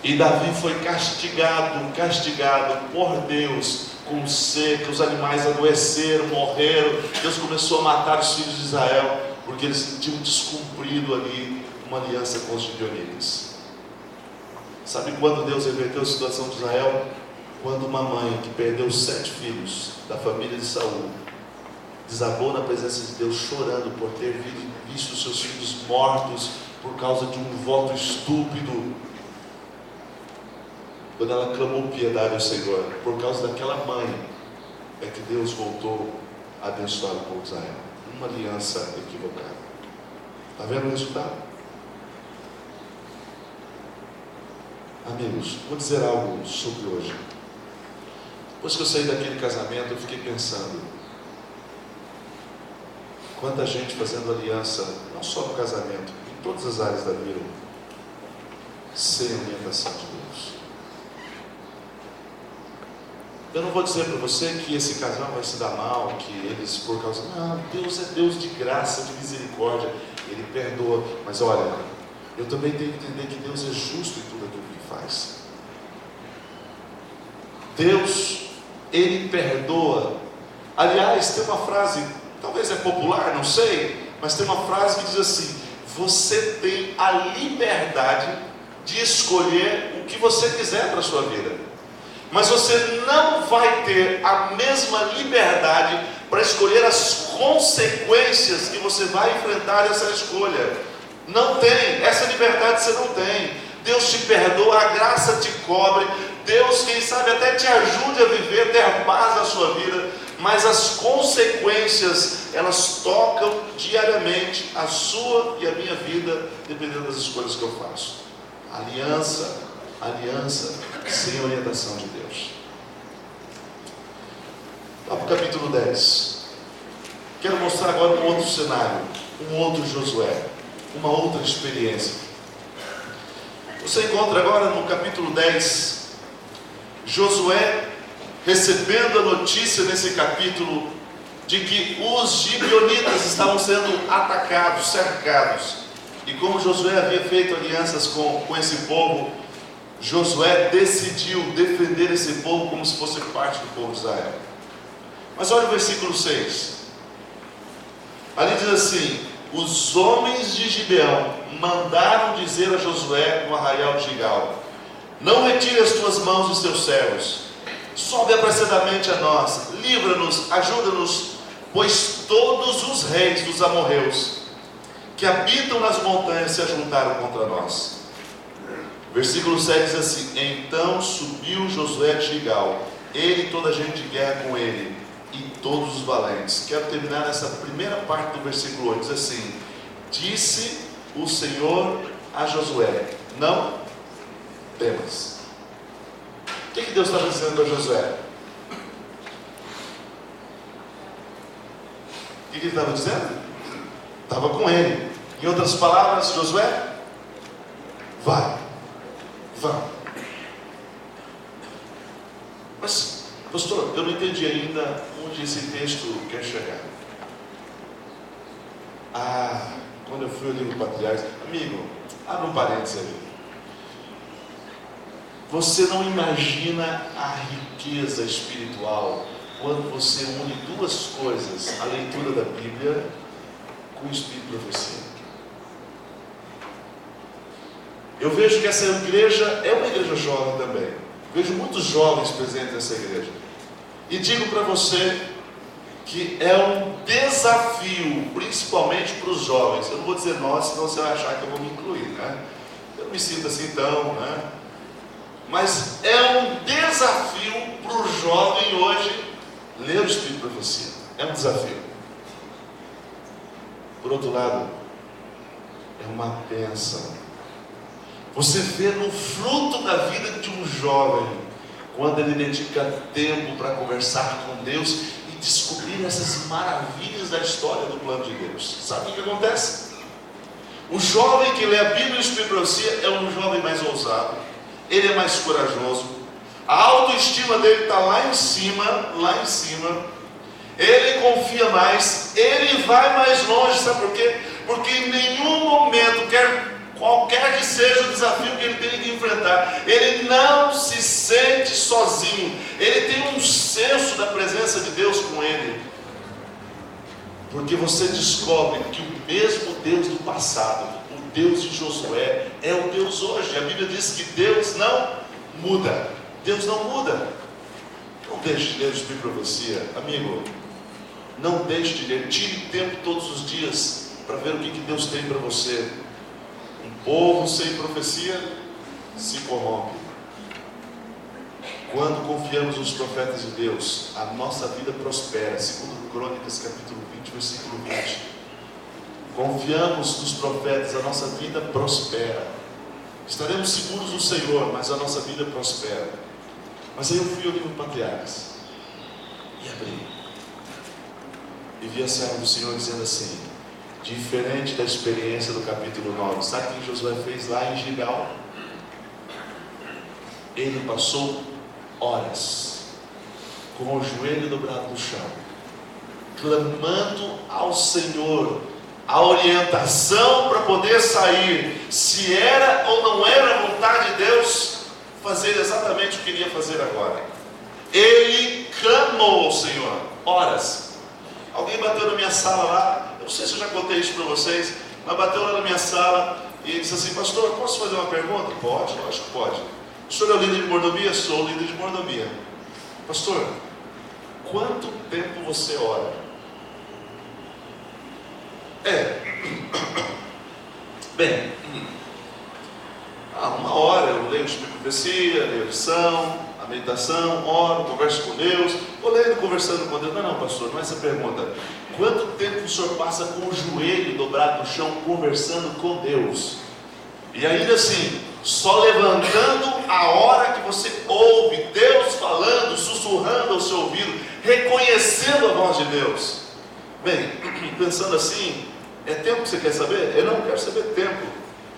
E Davi foi castigado por Deus, com seca, os animais adoeceram, morreram. Deus começou a matar os filhos de Israel, porque eles tinham descumprido ali uma aliança com os gibeonitas. Sabe quando Deus reverteu a situação de Israel? Quando uma mãe que perdeu 7 filhos da família de Saul desabou na presença de Deus, chorando por ter visto seus filhos mortos por causa de um voto estúpido. Quando ela clamou piedade ao Senhor, por causa daquela mãe, é que Deus voltou a abençoar o povo de Israel. Uma aliança equivocada. Está vendo o resultado? Amigos, vou dizer algo sobre hoje. Depois que eu saí daquele casamento, eu fiquei pensando, quanta gente fazendo aliança, não só no casamento, em todas as áreas da vida, sem orientação de Deus. Eu não vou dizer para você que esse casal vai se dar mal, que eles por causa... Não, Deus é Deus de graça, de misericórdia, Ele perdoa. Mas olha, eu também tenho que entender que Deus é justo em tudo aquilo que faz. Deus, Ele perdoa. Aliás, tem uma frase, talvez é popular, não sei, mas tem uma frase que diz assim, você tem a liberdade de escolher o que você quiser para a sua vida. Mas você não vai ter a mesma liberdade para escolher as consequências que você vai enfrentar essa escolha. Não tem, essa liberdade você não tem. Deus te perdoa, a graça te cobre, Deus, quem sabe, até te ajude a viver, ter paz na sua vida, mas as consequências, elas tocam diariamente a sua e a minha vida, dependendo das escolhas que eu faço. Aliança sem orientação de Deus. Vamos para o capítulo 10. Quero mostrar agora um outro cenário, um outro Josué. uma outra experiência. Você encontra agora no capítulo 10, Josué recebendo a notícia nesse capítulo de que os gibeonitas estavam sendo atacados, cercados. E como Josué havia feito alianças com esse povo, Josué decidiu defender esse povo como se fosse parte do povo de Israel. Mas olha o versículo 6. Ali diz assim: os homens de Gibeão mandaram dizer a Josué no arraial de Gigal: não retire as tuas mãos dos teus servos, sobe apressadamente a nós, livra-nos, ajuda-nos, pois todos os reis dos amorreus que habitam nas montanhas se ajuntaram contra nós. Versículo 7 diz assim: então subiu Josué de Gigal, ele e toda a gente de guerra com ele, e todos os valentes. Quero terminar nessa primeira parte do versículo 8, diz assim: disse o Senhor a Josué: não temas. O que Deus estava dizendo a Josué? O que ele estava dizendo? Estava com ele. Em outras palavras, Josué, vai, vamos. Mas, pastor, eu não entendi ainda onde esse texto quer chegar. Quando eu fui ao livro Patriarcas, amigo, abre um parênteses aí. Você não imagina a riqueza espiritual quando você une duas coisas: a leitura da Bíblia com o Espírito de profecia. Eu vejo que essa igreja é uma igreja jovem também. Vejo muitos jovens presentes nessa igreja. E digo para você que é um desafio, principalmente para os jovens. Eu não vou dizer nós, senão você vai achar que eu vou me incluir, né? Eu não me sinto assim tão, né? Mas é um desafio para o jovem hoje ler o Espírito de profecia. É um desafio. Por outro lado, é uma bênção. Você vê no fruto da vida de um jovem, quando ele dedica tempo para conversar com Deus e descobrir essas maravilhas da história do plano de Deus. Sabe o que acontece? O jovem que lê a Bíblia e o Espírito de profecia é um jovem mais ousado, ele é mais corajoso, a autoestima dele está lá em cima, ele confia mais, ele vai mais longe. Sabe por quê? Porque em nenhum momento, qualquer que seja o desafio que ele tenha que enfrentar, ele não se sente sozinho, ele tem um senso da presença de Deus com ele, porque você descobre que o mesmo Deus do passado, o Deus de Josué, é o Deus hoje. A Bíblia diz que Deus não muda. Deus não muda. Não deixe de ler o Espírito de profecia, amigo. Não deixe de ler. Tire tempo todos os dias para ver o que Deus tem para você. Um povo sem profecia se corrompe. Quando confiamos nos profetas de Deus, a nossa vida prospera. Segundo Crônicas, capítulo 20, versículo 20. Confiamos nos profetas, a nossa vida prospera. Estaremos seguros no Senhor, mas a nossa vida prospera. Mas aí eu fui ao livro Patriarcas e abri. E vi a serva do Senhor dizendo assim: diferente da experiência do capítulo 9, sabe o que Josué fez lá em Gigal? Ele passou horas com o joelho dobrado no chão, clamando ao Senhor a orientação para poder sair, se era ou não era a vontade de Deus fazer exatamente o que ele ia fazer agora. Ele clamou ao Senhor horas. Alguém bateu na minha sala lá, eu não sei se eu já contei isso para vocês, mas bateu lá na minha sala e disse assim: pastor, posso fazer uma pergunta? Pode, lógico que pode. O senhor é o líder de mordomia? Sou o líder de mordomia. Pastor, quanto tempo você ora? Bem, 1 hora eu leio o Espírito de profecia, leio a lição, a meditação, oro, converso com Deus, vou lendo, conversando com Deus. Não, pastor, não é essa a pergunta. Quanto tempo o senhor passa com o joelho dobrado no chão, conversando com Deus? E ainda assim, só levantando a hora que você ouve Deus falando, sussurrando ao seu ouvido, reconhecendo a voz de Deus. Bem, pensando assim, É tempo que você quer saber? Eu não quero saber tempo.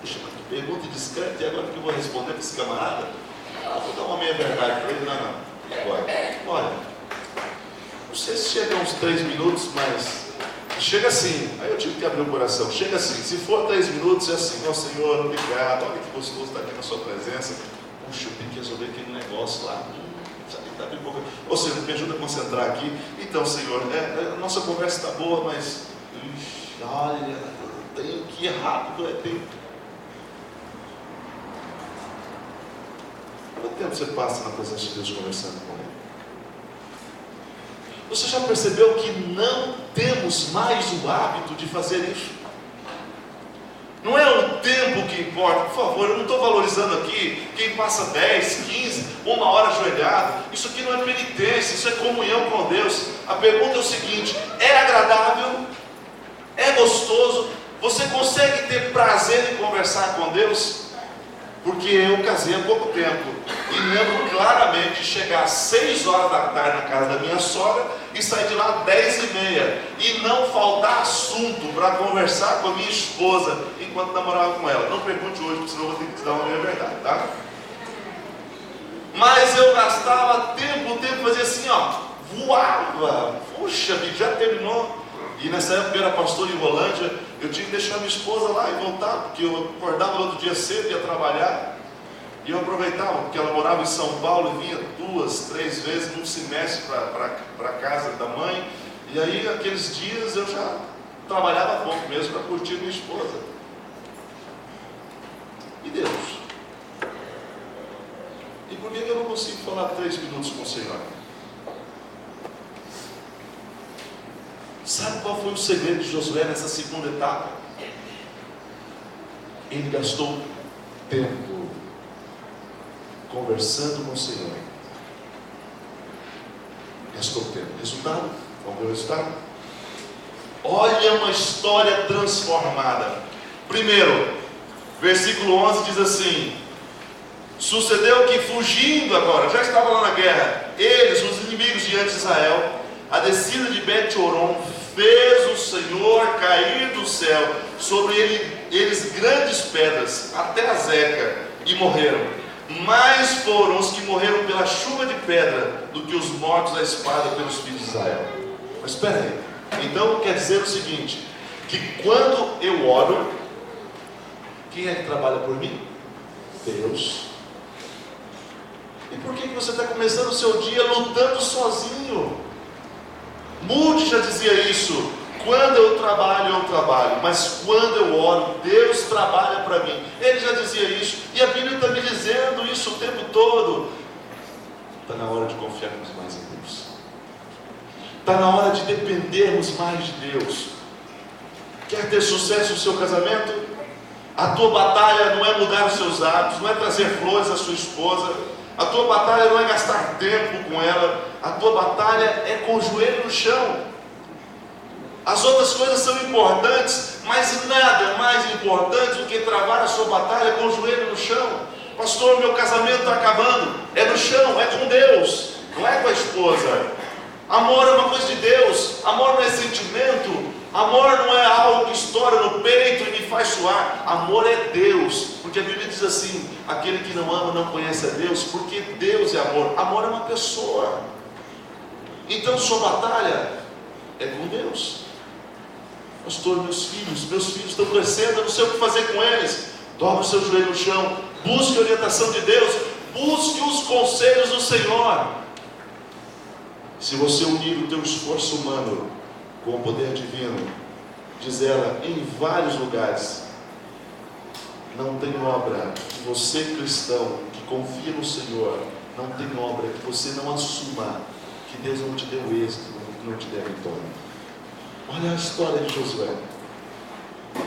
Puxa, mas que pergunta discreta, e agora que eu vou responder para esse camarada? Vou dar uma meia verdade para ele. Não. E agora? Olha, não sei se chega uns 3 minutos, mas chega assim. Aí eu tive que abrir o coração. Chega assim. Se for 3 minutos, é assim: ó Senhor, obrigado. Olha que gostoso estar aqui na sua presença. Puxa, eu tenho que resolver aquele negócio lá. Ou seja, me ajuda a concentrar aqui. Então, Senhor, a nossa conversa está boa, mas olha, eu tenho que ir rápido. Quanto tempo você passa na presença de Deus conversando com Ele? Você já percebeu que não temos mais o hábito de fazer isso? Não é o tempo que importa. Por favor, eu não estou valorizando aqui quem passa 10, 15, 1 hora ajoelhado. Isso aqui não é penitência, isso é comunhão com Deus. A pergunta é o seguinte: é agradável? É gostoso? Você consegue ter prazer em conversar com Deus? Porque eu casei há pouco tempo e lembro claramente de chegar às 6 horas da tarde na casa da minha sogra e sair de lá às 10h30 e não faltar assunto para conversar com a minha esposa enquanto namorava com ela. Não pergunte hoje, porque senão eu vou ter que te dar uma meia verdade, tá? Mas eu gastava tempo, o tempo fazia assim, ó, voava. Puxa vida, já terminou. E nessa época eu era pastor em Rolândia, eu tinha que deixar minha esposa lá e voltar, porque eu acordava no outro dia cedo, ia trabalhar. E eu aproveitava, porque ela morava em São Paulo e vinha 2, 3 vezes num semestre para a casa da mãe. E aí, aqueles dias, eu já trabalhava pouco mesmo para curtir minha esposa. E Deus? E por que eu não consigo falar 3 minutos com o Senhor? Sabe qual foi o segredo de Josué nessa segunda etapa? Ele gastou tempo conversando com o Senhor. Gastou tempo. Resultado? Qual foi o resultado? Olha uma história transformada. Primeiro, versículo 11 diz assim: sucedeu que fugindo agora, já estava lá na guerra, eles, os inimigos diante de Israel, a descida de Bet-Horon, fez o Senhor cair do céu sobre eles grandes pedras, até a Zeca, e morreram. Mais foram os que morreram pela chuva de pedra do que os mortos à espada pelos filhos de Israel. Mas espera aí, então quer dizer o seguinte, que quando eu oro, quem é que trabalha por mim? Deus. E por que você está começando o seu dia lutando sozinho? Moody já dizia isso: quando eu trabalho, mas quando eu oro, Deus trabalha para mim. Ele já dizia isso, e a Bíblia está me dizendo isso o tempo todo. Está na hora de confiarmos mais em Deus, está na hora de dependermos mais de Deus. Quer ter sucesso no seu casamento? A tua batalha não é mudar os seus hábitos, não é trazer flores à sua esposa. A tua batalha não é gastar tempo com ela. A tua batalha é com o joelho no chão. As outras coisas são importantes, mas nada é mais importante do que travar a sua batalha com o joelho no chão. Pastor, meu casamento está acabando. É no chão, é com Deus, não é com a esposa. Amor é uma coisa de Deus. Amor não é sentimento. Amor não é algo que estoura no peito e me faz suar. Amor é Deus, porque a Bíblia diz assim: aquele que não ama não conhece a Deus, porque Deus é amor. Amor é uma pessoa. Então sua batalha é com Deus. Pastor, meus filhos estão crescendo, eu não sei o que fazer com eles. Dobra o seu joelho no chão, busque a orientação de Deus, busque os conselhos do Senhor. Se você unir o teu esforço humano com o poder divino, diz ela em vários lugares, não tem obra que você, cristão, que confia no Senhor, não tem obra que você não assuma que Deus não te deu êxito, não te deu vitória. Olha a história de Josué.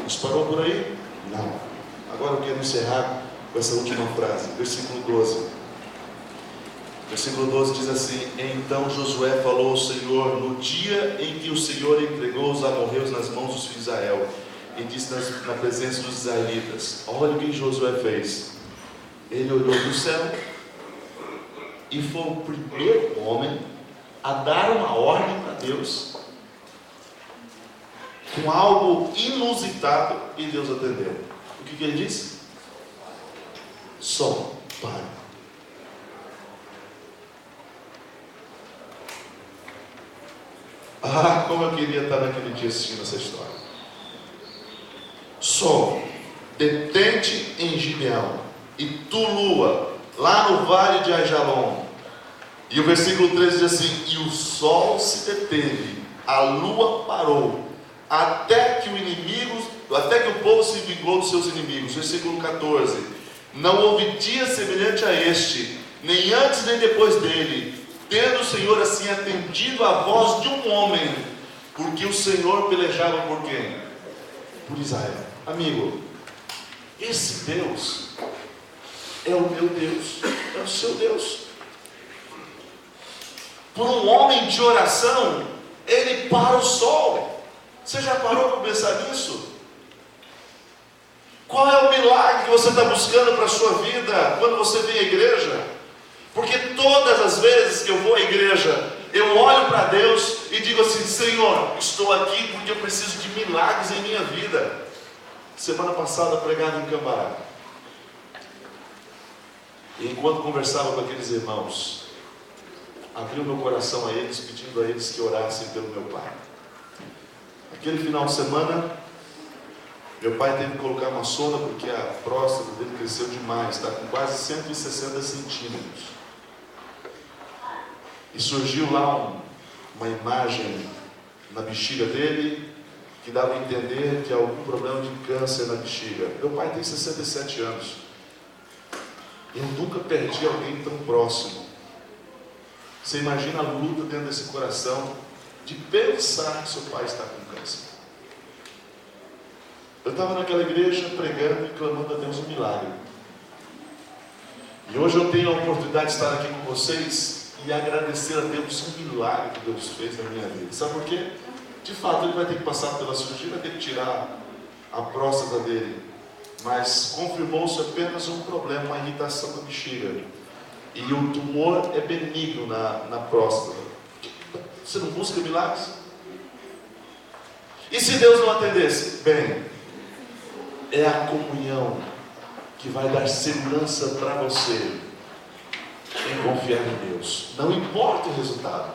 Mas parou por aí? Não. Agora eu quero encerrar com essa última frase, versículo 12. Versículo 12 diz assim: então Josué falou ao Senhor no dia em que o Senhor entregou os amorreus nas mãos dos filhos de Israel, e disse na presença dos israelitas: olha o que Josué fez. Ele olhou para o céu e foi o primeiro homem a dar uma ordem para Deus. com algo inusitado e Deus atendeu. O que ele disse? Sol, pare. Ah, como eu queria estar naquele dia assistindo essa história. Sol, detente em Gibeão, e tu, lua, lá no vale de Ajalon. E o versículo 13 diz assim: e o sol se deteve, a lua parou, até que o povo se vingou dos seus inimigos. Versículo 14: não houve dia semelhante a este, nem antes nem depois dele, tendo o Senhor assim atendido a voz de um homem, porque o Senhor pelejava por quem? Por Israel. Amigo, esse Deus é o meu Deus, é o seu Deus. Por um homem de oração, ele para o sol. Você já parou para pensar nisso? Qual é o milagre que você está buscando para a sua vida quando você vem à igreja? Porque todas as vezes que eu vou à igreja, eu olho para Deus e digo assim: Senhor, estou aqui porque eu preciso de milagres em minha vida. Semana passada, pregado em Cambará, e enquanto conversava com aqueles irmãos, abri o meu coração a eles, pedindo a eles que orassem pelo meu pai. Aquele final de semana, meu pai teve que colocar uma sonda porque a próstata dele cresceu demais, está com quase 160 centímetros. E surgiu lá uma imagem na bexiga dele que dava a entender que há algum problema de câncer na bexiga. Meu pai tem 67 anos. Eu nunca perdi alguém tão próximo. Você imagina a luta dentro desse coração de pensar que seu pai está com câncer. Eu estava naquela igreja pregando e clamando a Deus um milagre. E hoje eu tenho a oportunidade de estar aqui com vocês e agradecer a Deus um milagre que Deus fez na minha vida. Sabe por quê? De fato, ele vai ter que passar pela cirurgia, vai ter que tirar a próstata dele. Mas confirmou-se apenas um problema, uma irritação da bexiga. E o tumor é benigno na próstata. Você não busca milagres? E se Deus não atendesse? Bem, é a comunhão que vai dar segurança para você em confiar em Deus. Não importa o resultado.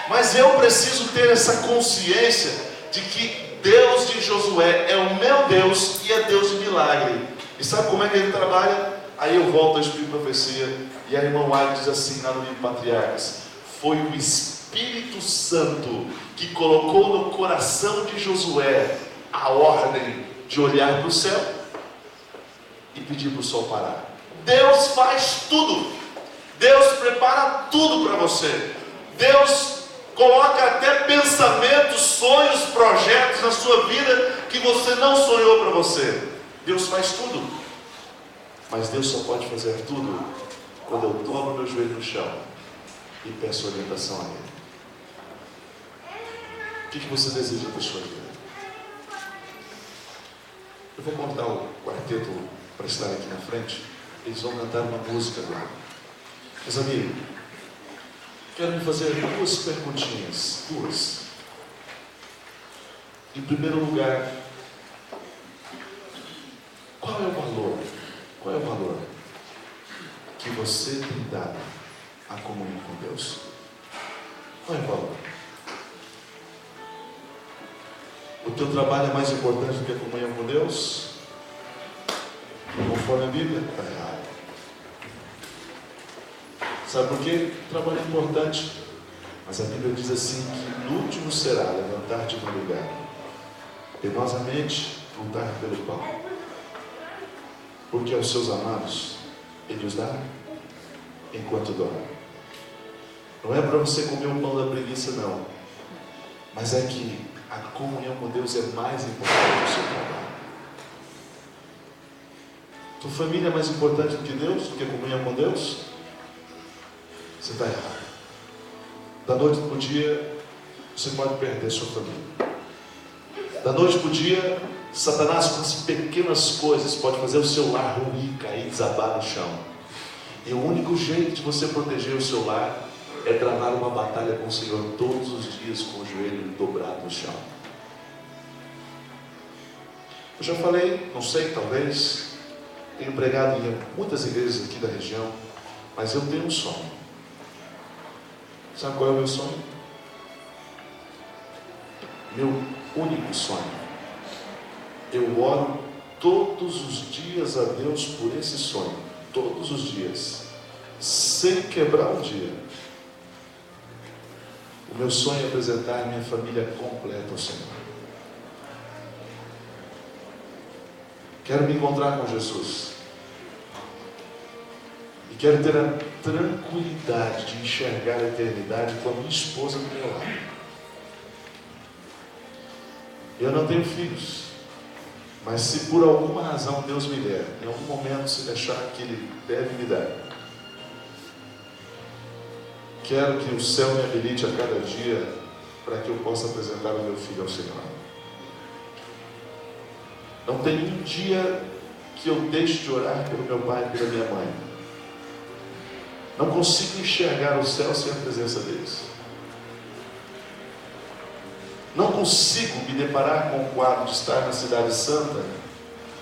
Mas eu preciso ter essa consciência de que Deus de Josué é o meu Deus e é Deus de milagre. E sabe como é que ele trabalha? Aí eu volto ao Espírito de Profecia e a irmã Wagner diz assim lá no livro Patriarcas: foi o Espírito Santo que colocou no coração de Josué a ordem de olhar para o céu e pedir para o sol parar. Deus faz tudo. Deus prepara tudo para você. Deus coloca até pensamentos, sonhos, projetos na sua vida que você não sonhou para você. Deus faz tudo. Mas Deus só pode fazer tudo quando eu dobro meu joelho no chão e peço orientação a Ele. O que você deseja para a sua vida? Eu vou convidar o quarteto para estar aqui na frente. Eles vão cantar uma música agora. Meus amigos, quero lhe fazer duas perguntinhas. Duas. Em primeiro lugar, qual é o valor? Qual é o valor que você tem dado à comunhão com Deus? Qual é o valor? O teu trabalho é mais importante do que a comunhão com Deus? Conforme a Bíblia? Está errado. Sabe por quê? O trabalho é importante. Mas a Bíblia diz assim que no último será levantar de madrugada, penosamente lutar pelo pão. Porque aos seus amados Ele os dá enquanto dorme. Não é para você comer o pão da preguiça, não. Mas é que a comunhão com Deus é mais importante do seu trabalho. Tua família é mais importante do que Deus, do que a comunhão com Deus? Você está errado. Da noite para o dia, você pode perder sua família. Da noite para o dia, Satanás, com as pequenas coisas, pode fazer o seu lar ruir, cair, desabar no chão. E o único jeito de você proteger o seu lar é travar uma batalha com o Senhor todos os dias, com o joelho dobrado no chão. Eu já falei, não sei, talvez, tenho pregado em muitas igrejas aqui da região, mas eu tenho um sonho. Sabe qual é o meu sonho? Meu único sonho. Eu oro todos os dias a Deus por esse sonho, todos os dias, sem quebrar um dia. O meu sonho é apresentar minha família completa ao Senhor. Quero me encontrar com Jesus. E quero ter a tranquilidade de enxergar a eternidade com a minha esposa do meu lado. Eu não tenho filhos, mas se por alguma razão Deus me der, em algum momento se achar que Ele deve me dar, quero que o céu me habilite a cada dia para que eu possa apresentar o meu filho ao Senhor. Não tem um dia que eu deixe de orar pelo meu pai e pela minha mãe. Não consigo enxergar o céu sem a presença deles. Não consigo me deparar com o quadro de estar na cidade santa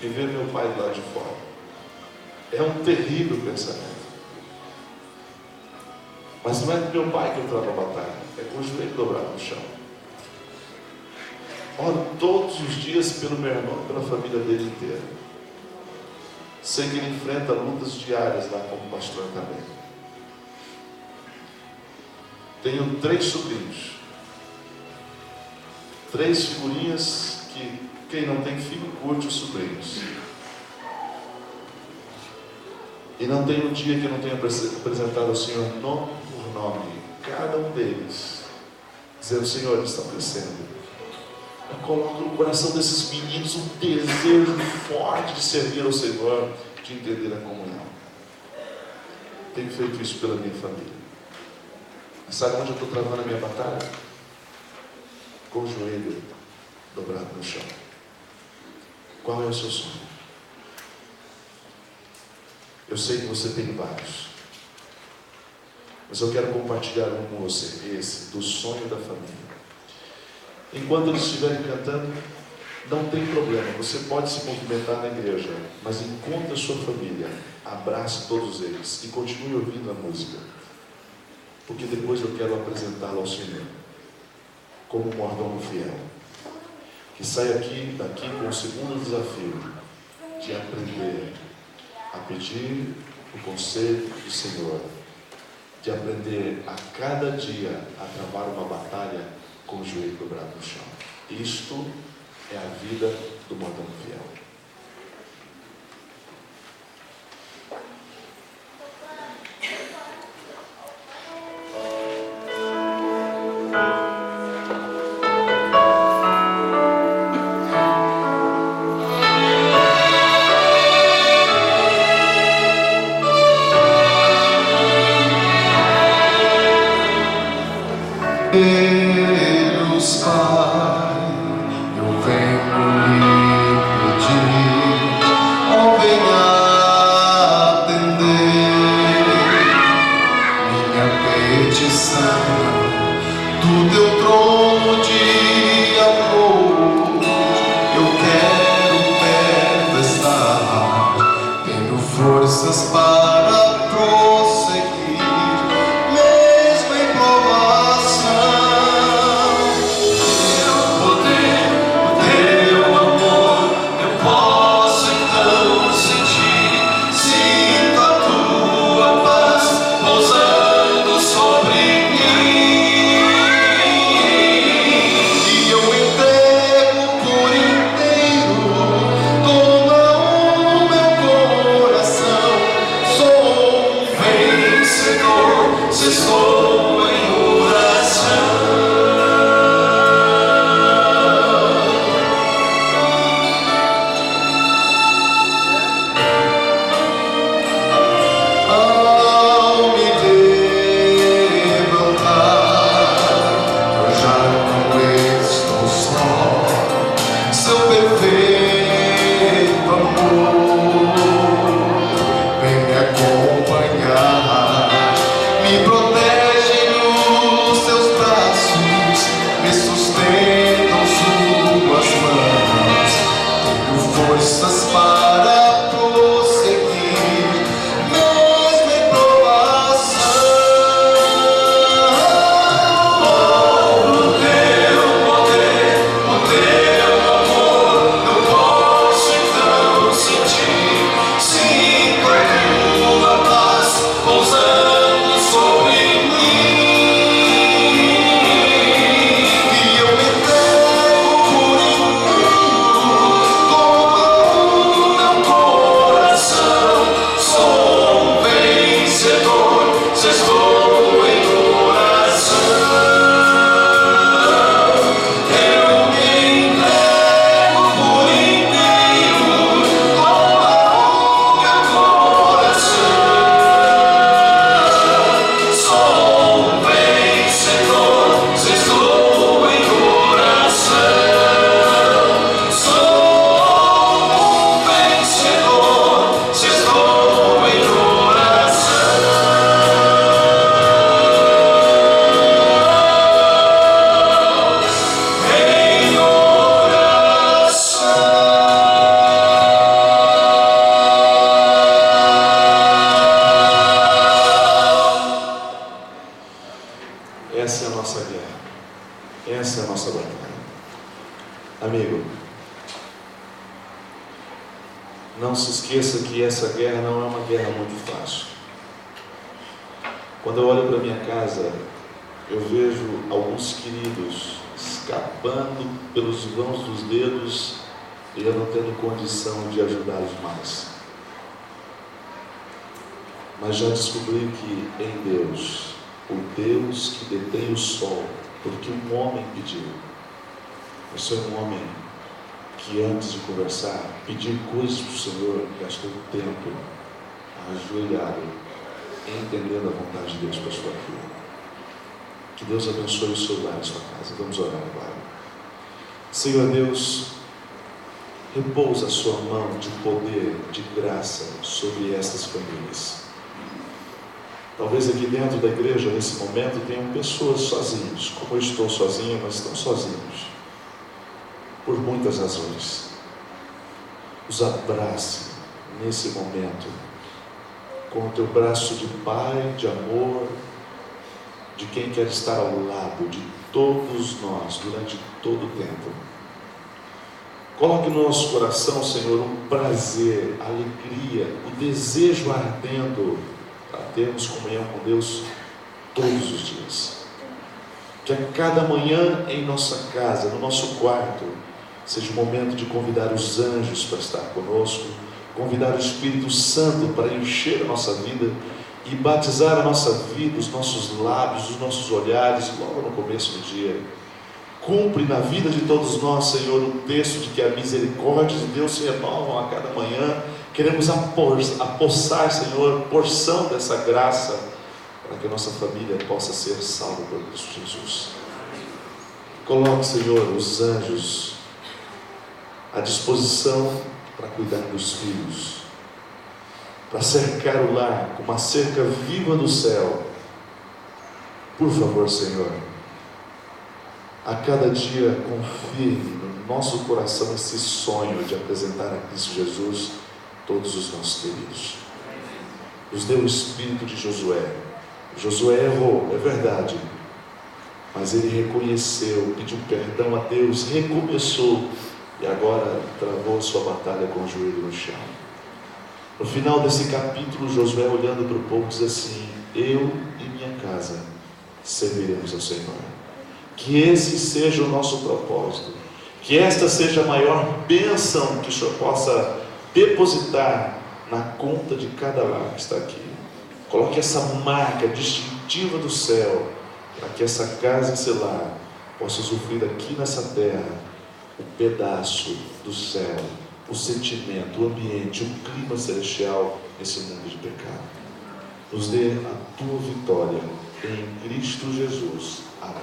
e ver meu pai do lado de fora. É um terrível pensamento. Mas não é do meu pai que eu travo a batalha, é com o joelho dobrado no chão. Oro todos os dias pelo meu irmão e pela família dele inteira. Sei que ele enfrenta lutas diárias lá como pastor também. Tenho 3 sobrinhos. 3 figurinhas que quem não tem filho curte os sobrinhos. E não tem um dia que eu não tenha apresentado ao Senhor nome por nome, cada um deles, dizendo: Senhor, eles estão crescendo. Eu coloco no coração desses meninos um desejo forte de servir ao Senhor, de entender a comunhão. Tenho feito isso pela minha família. E sabe onde eu estou travando a minha batalha? Com o joelho dobrado no chão. Qual é o seu sonho? Eu sei que você tem vários, mas eu quero compartilhar um com você, esse, do sonho da família. Enquanto eles estiverem cantando, não tem problema, você pode se movimentar na igreja, mas encontre a sua família, abrace todos eles e continue ouvindo a música, porque depois eu quero apresentá-lo ao Senhor como um mordomo fiel, que sai daqui com o segundo desafio de aprender a pedir o conselho do Senhor, de aprender a cada dia a travar uma batalha com o joelho dobrado no chão. Isto é a vida do mordomo fiel. Deus Pai, eu venho lhe pedir, oh venha atender minha petição do teu trono de amor. Eu quero perto estar, tenho forças para prosseguir. Pousando sobre mim. Essa é a nossa batalha. Amigo, não se esqueça que essa guerra não é uma guerra muito fácil. Quando eu olho para minha casa, eu vejo alguns queridos escapando pelos vãos dos dedos e eu não tendo condição de ajudá-los mais. Mas já descobri que em Deus, o Deus que detém o sol, porque um homem pediu, eu sou um homem que antes de conversar, pedir coisas para o Senhor, gastou tempo ajoelhado, entendendo a vontade de Deus para a sua vida. Que Deus abençoe o seu lar e a sua casa. Vamos orar agora. Senhor Deus, repousa a sua mão de poder, de graça sobre essas famílias. Talvez aqui dentro da igreja, nesse momento, tenham pessoas sozinhos, como eu estou sozinho, mas estão sozinhos, por muitas razões. Os abrace nesse momento, com o teu braço de pai, de amor, de quem quer estar ao lado de todos nós, durante todo o tempo. Coloque no nosso coração, Senhor, um prazer, alegria, o desejo ardendo para termos comunhão com Deus todos os dias. Que a cada manhã em nossa casa, no nosso quarto, seja o momento de convidar os anjos para estar conosco, convidar o Espírito Santo para encher a nossa vida e batizar a nossa vida, os nossos lábios, os nossos olhares, logo no começo do dia. Cumpre na vida de todos nós, Senhor, o texto de que a misericórdia de Deus se renovam a cada manhã. Queremos apossar, Senhor, porção dessa graça, para que a nossa família possa ser salva por Cristo Jesus. Coloque, Senhor, os anjos à disposição para cuidar dos filhos, para cercar o lar com uma cerca viva do céu. Por favor, Senhor, a cada dia confirme no nosso coração esse sonho de apresentar a Cristo Jesus todos os nossos queridos. Nos deu o espírito de Josué. Josué errou, é verdade, mas ele reconheceu, pediu perdão a Deus, recomeçou e agora travou sua batalha com o joelho no chão. No final desse capítulo, Josué, olhando para o povo, diz assim: eu e minha casa serviremos ao Senhor. Que esse seja o nosso propósito, que esta seja a maior bênção que o Senhor possa depositar na conta de cada lar que está aqui. Coloque essa marca distintiva do céu, para que essa casa, esse lar, possa usufruir aqui nessa terra o pedaço do céu, o sentimento, o ambiente, o clima celestial nesse mundo de pecado. Nos dê a tua vitória em Cristo Jesus. Amém.